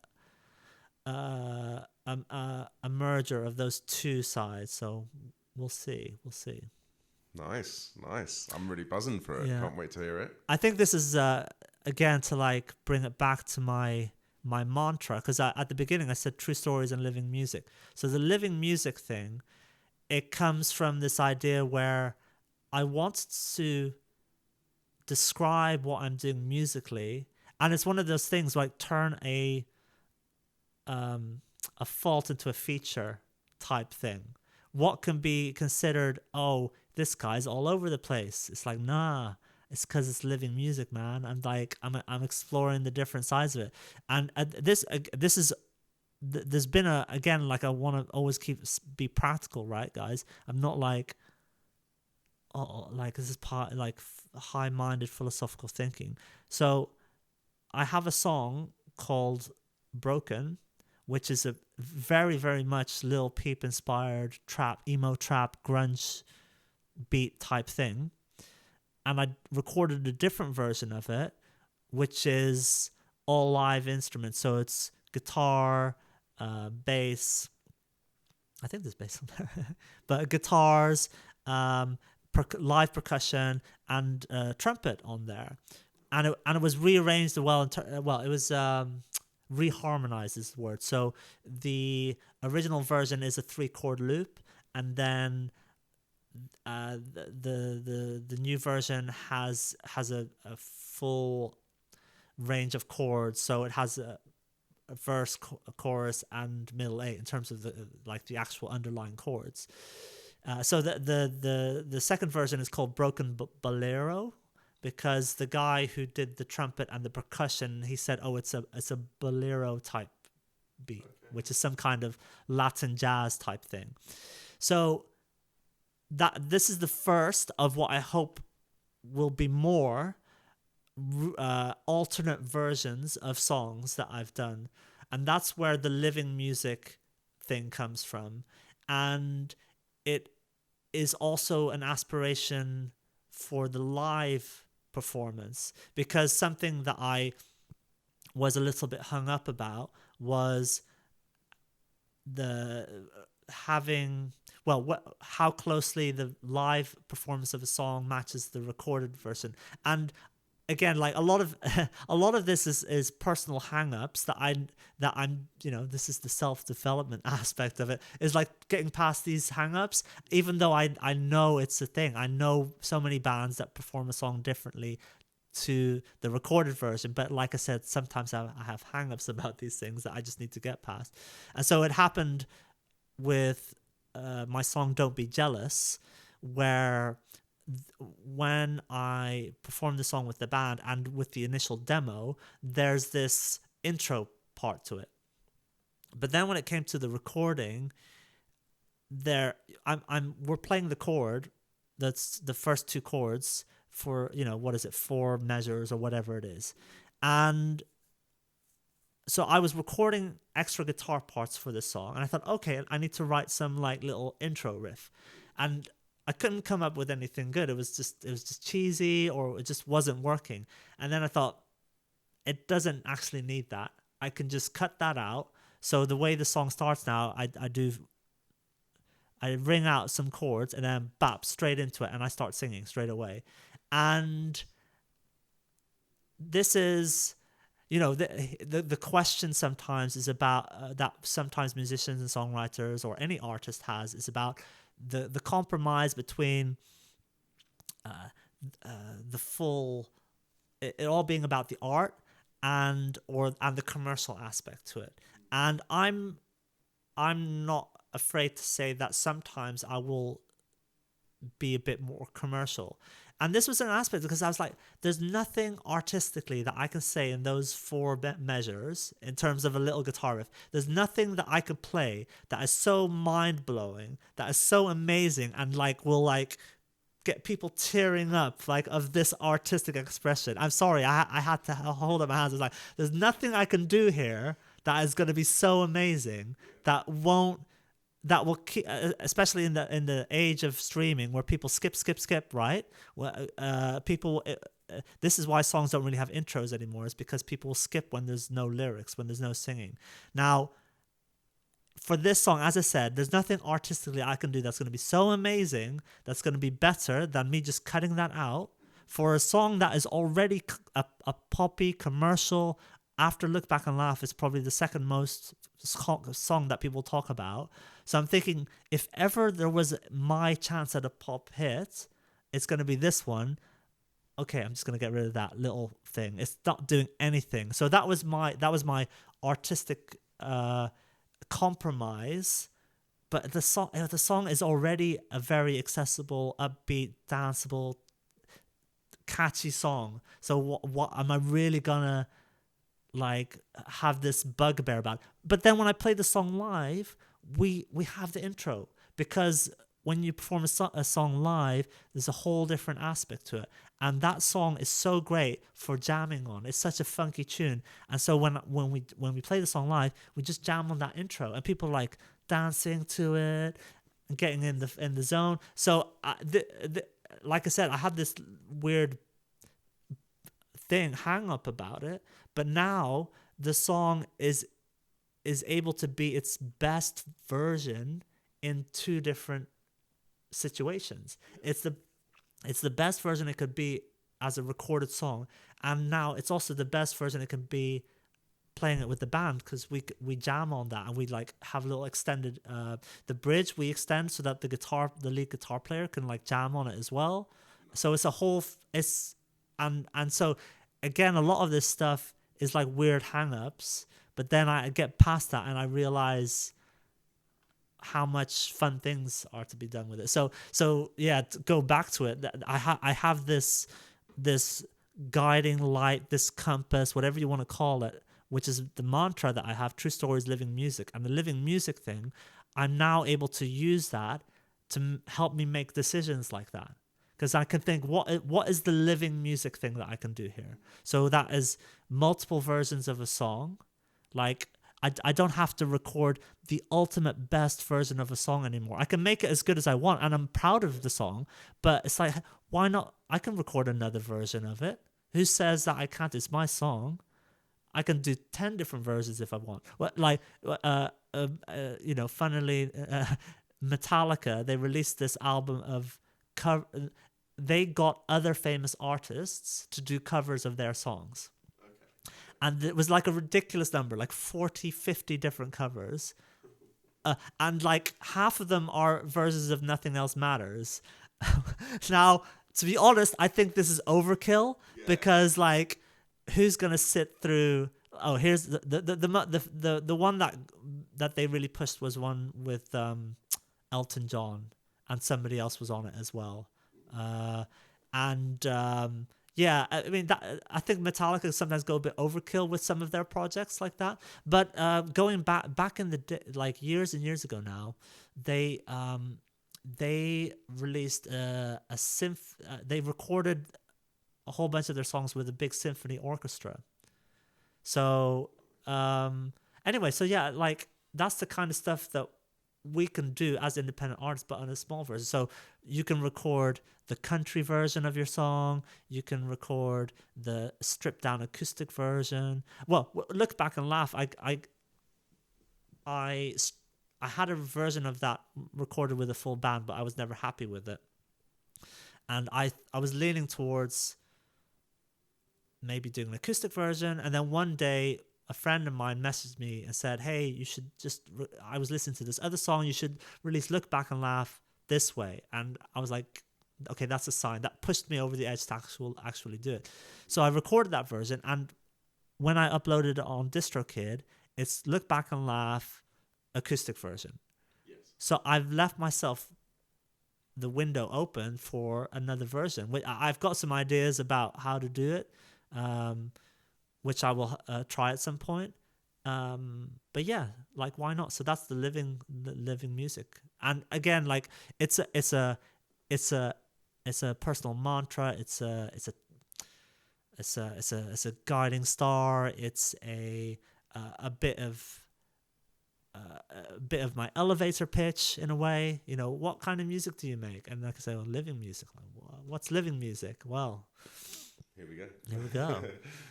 merger of those 2 sides. So we'll see. Nice. I'm really buzzing for it. Yeah. Can't wait to hear it. I think this is again to like bring it back to my mantra, because at the beginning I said true stories and living music. So the living music thing, it comes from this idea where I want to describe what I'm doing musically, and it's one of those things like turn a fault into a feature type thing. What can be considered, oh, this guy's all over the place. It's like, nah, it's because it's living music, man. I'm like, I'm exploring the different sides of it. And this is, there's been again, like I want to always be practical, right, guys? I'm not like, oh, like this is part like high-minded philosophical thinking. So I have a song called Broken, which is a very, very much Lil Peep inspired trap, emo trap, grunge beat type thing. And I recorded a different version of it, which is all live instruments. So it's guitar, bass. I think there's bass on there, but guitars, live percussion, and trumpet on there. And it was rearranged well. It was reharmonized is the word. So the original version is a 3-chord loop, and then the new version has a full range of chords. So it has a verse, a chorus, and middle 8 in terms of the actual underlying chords. So the second version is called Broken Bolero, because the guy who did the trumpet and the percussion, he said, oh, it's a bolero type beat, which is some kind of Latin jazz type thing. So this is the first of what I hope will be more alternate versions of songs that I've done. And that's where the living music thing comes from. And it is also an aspiration for the live performance, because something that I was a little bit hung up about was how closely the live performance of a song matches the recorded version. And again, like a lot of this is personal hang-ups that I'm this is the self-development aspect of it, is like getting past these hang-ups, even though I know it's a thing. I know so many bands that perform a song differently to the recorded version, but like I said, sometimes I have hang-ups about these things that I just need to get past. And so it happened with my song Don't Be Jealous, where when I performed the song with the band and with the initial demo, there's this intro part to it. But then when it came to the recording, we're playing the chord, that's the first 2 chords for, 4 measures or whatever it is. And so I was recording extra guitar parts for this song, and I thought, okay, I need to write some like little intro riff. And I couldn't come up with anything good. It was just cheesy, or it just wasn't working. And then I thought, it doesn't actually need that. I can just cut that out. So the way the song starts now, I ring out some chords and then bap straight into it, and I start singing straight away. And this is, the question sometimes is about that sometimes musicians and songwriters or any artist has, is about the compromise between the full, it all being about the art and the commercial aspect to it. And I'm not afraid to say that sometimes I will be a bit more commercial. And this was an aspect because I was like, there's nothing artistically that I can say in those 4 measures in terms of a little guitar riff. There's nothing that I could play that is so mind-blowing, that is so amazing, and like will like get people tearing up like of this artistic expression. I'm sorry, I had to hold up my hands. I was like, there's nothing I can do here that is going to be so amazing that will keep, especially in the age of streaming where people skip, right? This is why songs don't really have intros anymore, is because people will skip when there's no lyrics, when there's no singing. Now, for this song, as I said, there's nothing artistically I can do that's going to be so amazing, that's going to be better than me just cutting that out for a song that is already a poppy commercial. After Look Back and Laugh, it's probably the second most song that people talk about. So I'm thinking, if ever there was my chance at a pop hit, it's going to be this one. okay, I'm just gonna get rid of that little thing. It's not doing anything. So that was my artistic compromise. But the song is already a very accessible, upbeat, danceable, catchy song. So what am I really gonna like have this bugbear about? But then when I play the song live, we have the intro, because when you perform a song live, there's a whole different aspect to it, and that song is so great for jamming on. It's such a funky tune, and so when we play the song live, we just jam on that intro, and people are like dancing to it and getting in the zone. So like I said, I had this weird hang up about it, but now the song is able to be its best version in two different situations. It's the best version it could be as a recorded song, and now it's also the best version it can be playing it with the band, because we jam on that, and we like have a little extended the bridge we extend so that the lead guitar player can like jam on it as well. So it's a whole and so again, a lot of this stuff is like weird hang-ups, but then I get past that and I realize how much fun things are to be done with it. So yeah, to go back to it, I have this guiding light, this compass, whatever you want to call it, which is the mantra that I have: true stories, living music. And the living music thing, I'm now able to use that to help me make decisions like that, because I can think, what is the living music thing that I can do here? So that is multiple versions of a song. Like I don't have to record the ultimate best version of a song anymore. I can make it as good as I want, and I'm proud of the song, but it's like, why not? I can record another version of it. Who says that I can't? It's my song. I can do 10 different versions if I want. Funnily, Metallica, they released this album of they got other famous artists to do covers of their songs. Okay. And it was like a ridiculous number, like 40, 50 different covers. And like half of them are versions of Nothing Else Matters. Now, to be honest, I think this is overkill, because like, who's gonna sit through? Oh, here's the one that they really pushed was one with Elton John, and somebody else was on it as well. I mean, I think Metallica sometimes go a bit overkill with some of their projects like that. But going back in the day, like years and years ago now, they released they recorded a whole bunch of their songs with a big symphony orchestra. So anyway, so yeah, like that's the kind of stuff that we can do as independent artists, but on a small version. So you can record the country version of your song, you can record the stripped down acoustic version. Well, look back and laugh. I had a version of that recorded with a full band, but I was never happy with it, and I was leaning towards maybe doing an acoustic version. And then one day a friend of mine messaged me and said, hey, you should just I was listening to this other song, you should release Look Back and Laugh this way. And I was like, okay, that's a sign. That pushed me over the edge to actually do it. So I recorded that version, and when I uploaded it on DistroKid, it's Look Back and Laugh acoustic version. Yes. So I've left myself the window open for another version. I've got some ideas about how to do it, which I will try at some point. But yeah, like, why not? So that's the living music. And again, like, it's a personal mantra. It's a guiding star. It's a bit of my elevator pitch in a way. You know, what kind of music do you make? And like I say, living music. What's living music? Well, here we go. Here we go.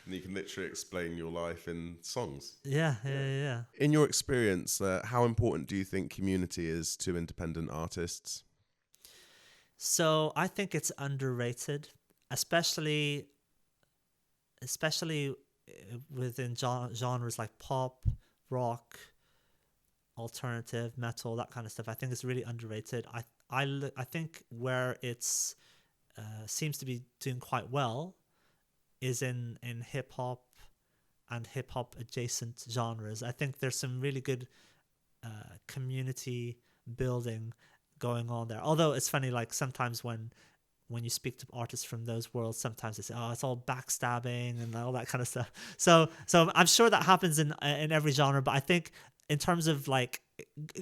And you can literally explain your life in songs. Yeah. In your experience, how important do you think community is to independent artists? So I think it's underrated, especially within genres like pop, rock, alternative, metal, that kind of stuff. I think it's really underrated. I think where it's seems to be doing quite well is in hip hop and hip hop adjacent genres. I think there's some really good community building going on there. Although it's funny, like sometimes when you speak to artists from those worlds, sometimes they say, "Oh, it's all backstabbing and all that kind of stuff." So I'm sure that happens in every genre, but I think in terms of like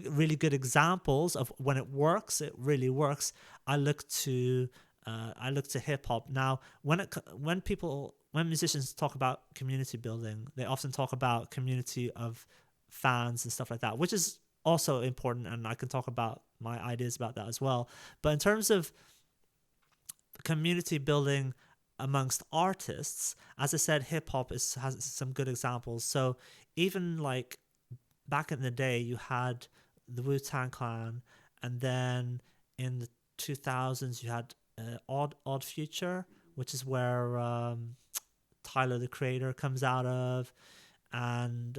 really good examples of when it works, it really works. I look to hip hop. Now, when musicians talk about community building, they often talk about community of fans and stuff like that, which is also important, and I can talk about my ideas about that as well. But in terms of community building amongst artists, as I said, hip hop has some good examples. So even like back in the day, you had the Wu-Tang Clan, and then in the 2000s you had Odd Future, which is where Tyler the Creator comes out of, and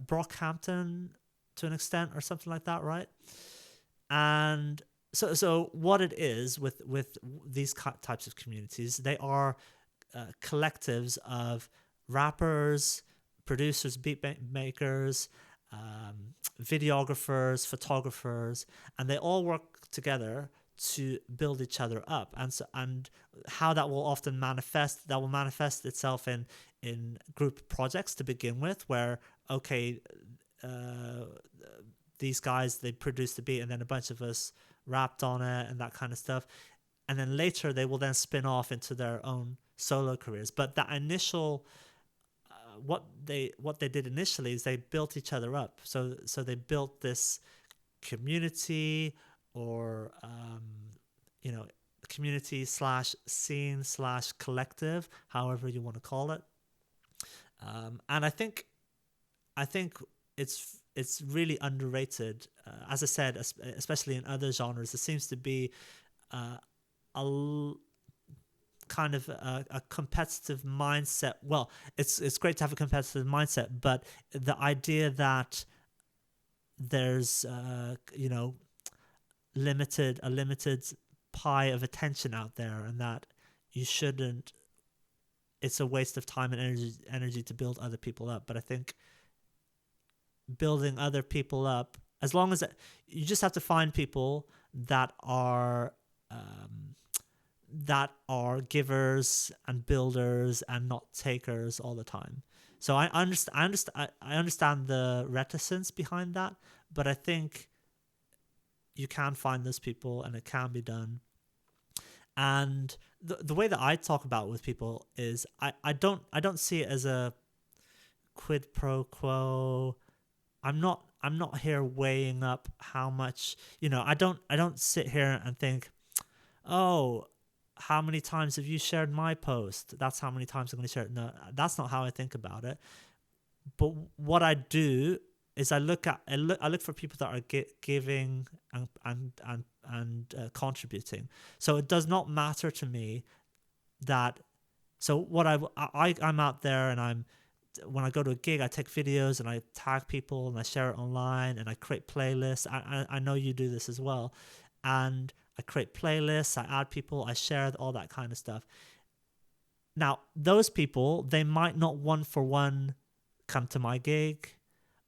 Brockhampton to an extent, or something like that, right? And so what it is with these types of communities, they are collectives of rappers, producers, beat makers, videographers, photographers, and they all work together to build each other up. And how that will often manifest itself in group projects to begin with, where these guys, they produced the beat and then a bunch of us rapped on it and that kind of stuff, and then later they will then spin off into their own solo careers. But that initial what they did initially is they built each other up. So they built this community, or community / scene / collective, however you want to call it. And I think it's really underrated. As I said, especially in other genres, there seems to be a kind of a competitive mindset. Well, it's great to have a competitive mindset, but the idea that there's a limited pie of attention out there, and that you shouldn't. It's a waste of time and energy to build other people up. But I think building other people up, as long as you just have to find people that are givers and builders and not takers all the time. So I understand the reticence behind that, but I think you can find those people and it can be done. And the way that I talk about it with people is I don't see it as a quid pro quo. I'm not here weighing up how much, I don't sit here and think, oh, how many times have you shared my post? That's how many times I'm going to share it. No, that's not how I think about it. But what I do is I look for people that are giving and contributing. So it does not matter to me that. So what I'm out there, and when I go to a gig, I take videos and I tag people and I share it online and I create playlists. I know you do this as well, and I create playlists, I add people, I share all that kind of stuff. Now, those people, they might not one for one come to my gig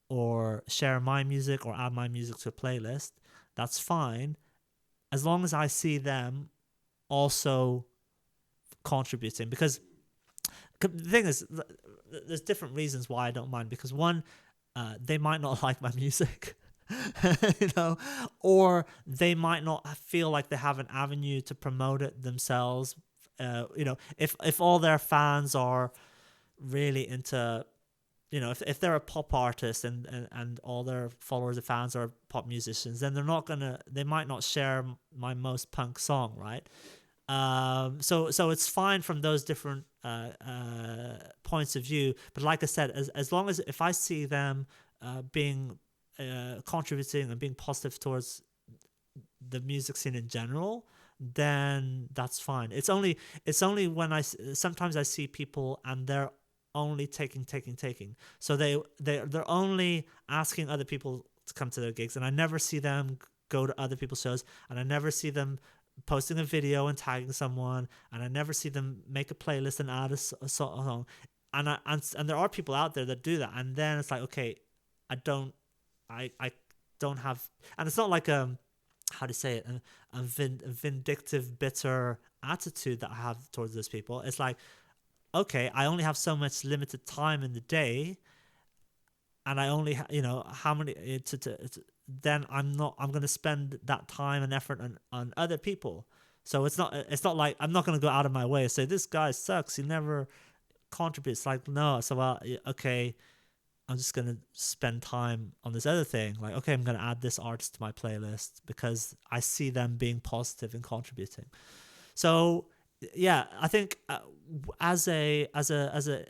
or share my music or add my music to a playlist. That's fine, as long as I see them also contributing. Because the thing is, there's different reasons why I don't mind. Because one, they might not like my music. Or they might not feel like they have an avenue to promote it themselves. If all their fans are really into, if they're a pop artist and all their followers and fans are pop musicians, then they might not share my most punk song, right? So it's fine from those different points of view. But like I said, as long as if I see them being contributing and being positive towards the music scene in general, then that's fine. It's only when sometimes I see people and they're only taking. So they're only asking other people to come to their gigs, and I never see them go to other people's shows, and I never see them posting a video and tagging someone, and I never see them make a playlist and add a song. And there are people out there that do that, and then it's like, okay, I don't have, and it's not like how to say it, a vindictive, bitter attitude that I have towards those people. It's like, okay, I only have so much limited time in the day, and I only how many then I'm going to spend that time and effort on other people. So it's not like I'm not going to go out of my way and say this guy sucks, he never contributes. Like, no. So, well, okay, I'm just going to spend time on this other thing. Like, okay, I'm going to add this artist to my playlist because I see them being positive and contributing. So yeah, I think as a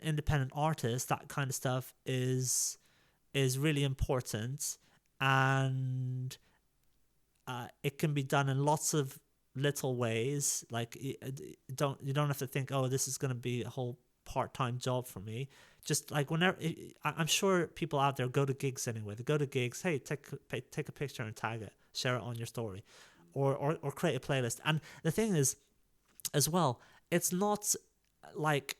independent artist, that kind of stuff is really important, and it can be done in lots of little ways. Like, you don't have to think, oh, this is going to be a whole part-time job for me. Just like whenever, I'm sure people out there go to gigs anyway. They go to gigs, hey, take a picture and tag it, share it on your story, or create a playlist. And the thing is, as well, it's not like,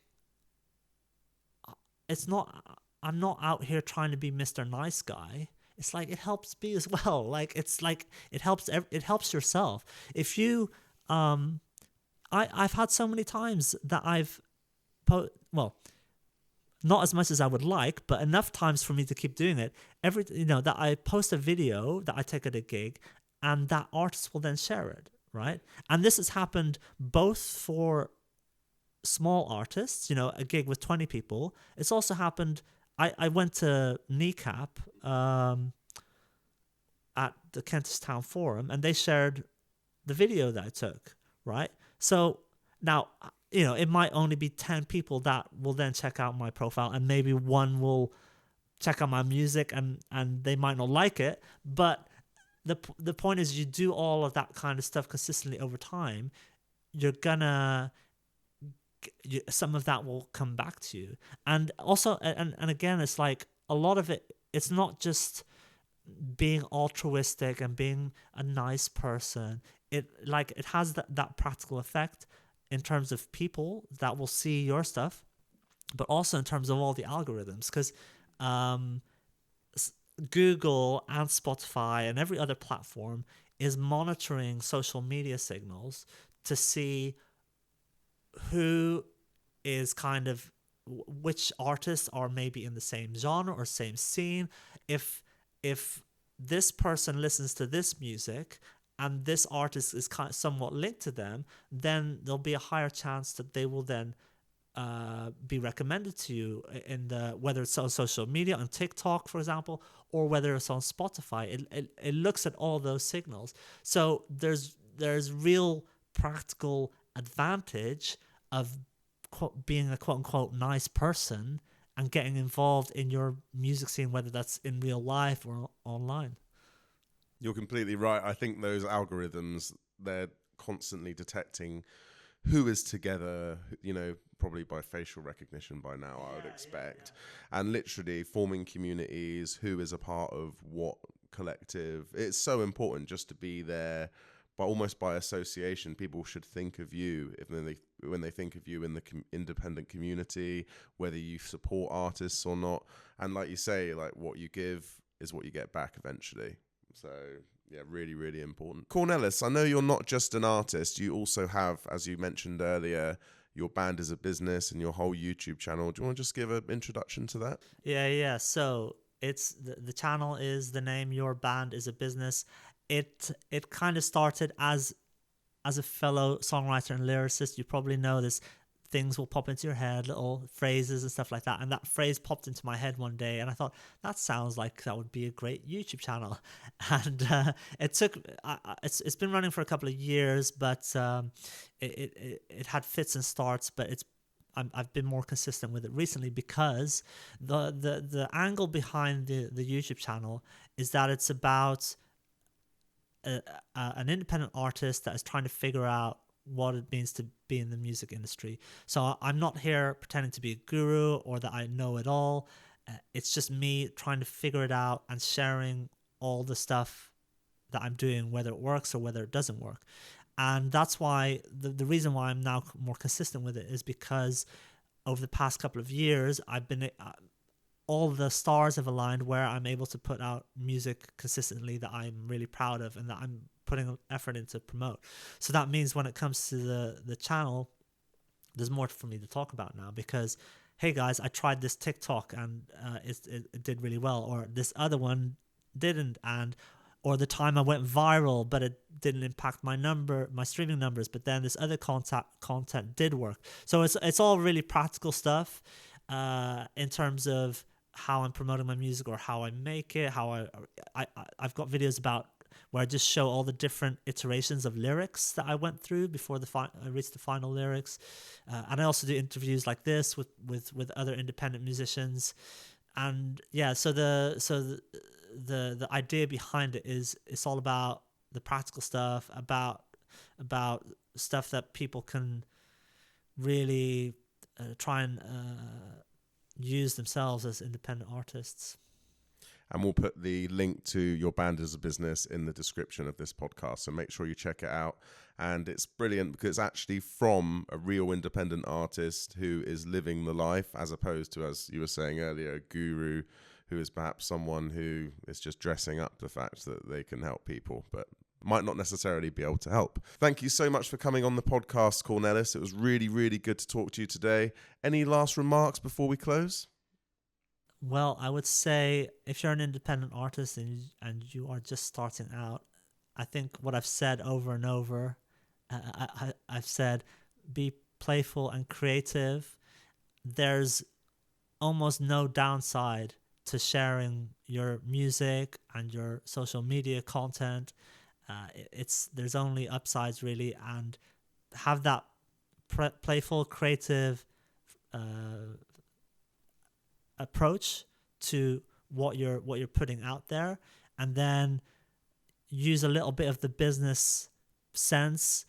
I'm not out here trying to be Mr. Nice Guy. It's like, it helps me as well. Like, it's like, it helps yourself. If you, I've had so many times that I've not as much as I would like, but enough times for me to keep doing it. That I post a video that I take at a gig, and that artist will then share it, right? And this has happened both for small artists, a gig with 20 people. It's also happened, I went to Kneecap at the Kentish Town Forum, and they shared the video that I took, right? So now, it might only be 10 people that will then check out my profile, and maybe one will check out my music, and they might not like it. But the point is, you do all of that kind of stuff consistently over time, you're gonna, some of that will come back to you. And also, and again, it's like, a lot of it's not just being altruistic and being a nice person. It has that practical effect in terms of people that will see your stuff, but also in terms of all the algorithms, because Google and Spotify and every other platform is monitoring social media signals to see who is kind of, which artists are maybe in the same genre or same scene. If this person listens to this music and this artist is kind of somewhat linked to them, then there'll be a higher chance that they will then be recommended to you whether it's on social media, on TikTok, for example, or whether it's on Spotify. It looks at all those signals. So there's real practical advantage of being a quote-unquote nice person and getting involved in your music scene, whether that's in real life or online. You're completely right. I think those algorithms, they're constantly detecting who is together, probably by facial recognition by now, I would expect. Yeah. And literally forming communities, who is a part of what collective. It's so important just to be there, but almost by association. People should think of you when they think of you in the independent community, whether you support artists or not. And like you say, like, what you give is what you get back eventually. So yeah, really, really important. Cornelis, I know you're not just an artist. You also have, as you mentioned earlier, your band is a business and your whole YouTube channel. Do you want to just give an introduction to that? Yeah. So it's the channel is the name Your Band is a Business. It kind of started as a fellow songwriter and lyricist. You probably know this. Things will pop into your head, little phrases and stuff like that. And that phrase popped into my head one day, and I thought, that sounds like that would be a great YouTube channel. And it's been running for a couple of years, but it had fits and starts. But I've been more consistent with it recently, because the angle behind the YouTube channel is that it's about an independent artist that is trying to figure out what it means to be in the music industry. So I'm not here pretending to be a guru or that I know it all. It's just me trying to figure it out and sharing all the stuff that I'm doing, whether it works or whether it doesn't work. And that's why the reason why I'm now more consistent with it is because over the past couple of years, I've been all the stars have aligned where I'm able to put out music consistently that I'm really proud of and that I'm putting effort into promote. So that means when it comes to the channel, there's more for me to talk about now because, hey guys, I tried this TikTok and it did really well, or this other one didn't, or the time I went viral but it didn't impact my streaming numbers, but then this other content did work. So it's all really practical stuff in terms of how I'm promoting my music or how I make it, how I've got videos about where I just show all the different iterations of lyrics that I went through before I reached the final lyrics. And I also do interviews like this with other independent musicians. And yeah, so the idea behind it is it's all about the practical stuff, about stuff that people can really try and use themselves as independent artists. And we'll put the link to your band as a business in the description of this podcast. So make sure you check it out. And it's brilliant because it's actually from a real independent artist who is living the life, as opposed to, as you were saying earlier, a guru who is perhaps someone who is just dressing up the fact that they can help people, but might not necessarily be able to help. Thank you so much for coming on the podcast, Cornelis. It was really, really good to talk to you today. Any last remarks before we close? Well, I would say if you're an independent artist and you are just starting out, I think what I've said over and over, I've said, be playful and creative. There's almost no downside to sharing your music and your social media content. There's only upsides really, and have that playful, creative approach to what you're putting out there, and then use a little bit of the business sense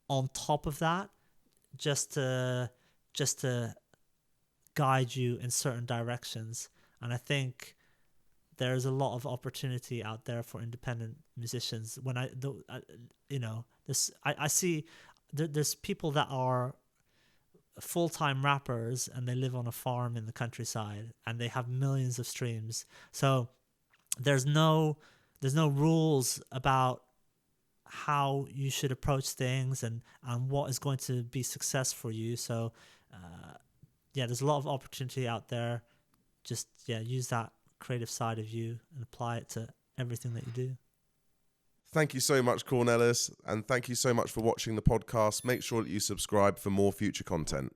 on top of that, just to guide you in certain directions. And I think there's a lot of opportunity out there for independent musicians. When I see there's people that are full-time rappers and they live on a farm in the countryside and they have millions of streams. So there's no rules about how you should approach things and what is going to be success for you. So there's a lot of opportunity out there. Just use that creative side of you and apply it to everything that you do. Thank you so much, Cornelis, and thank you so much for watching the podcast. Make sure that you subscribe for more future content.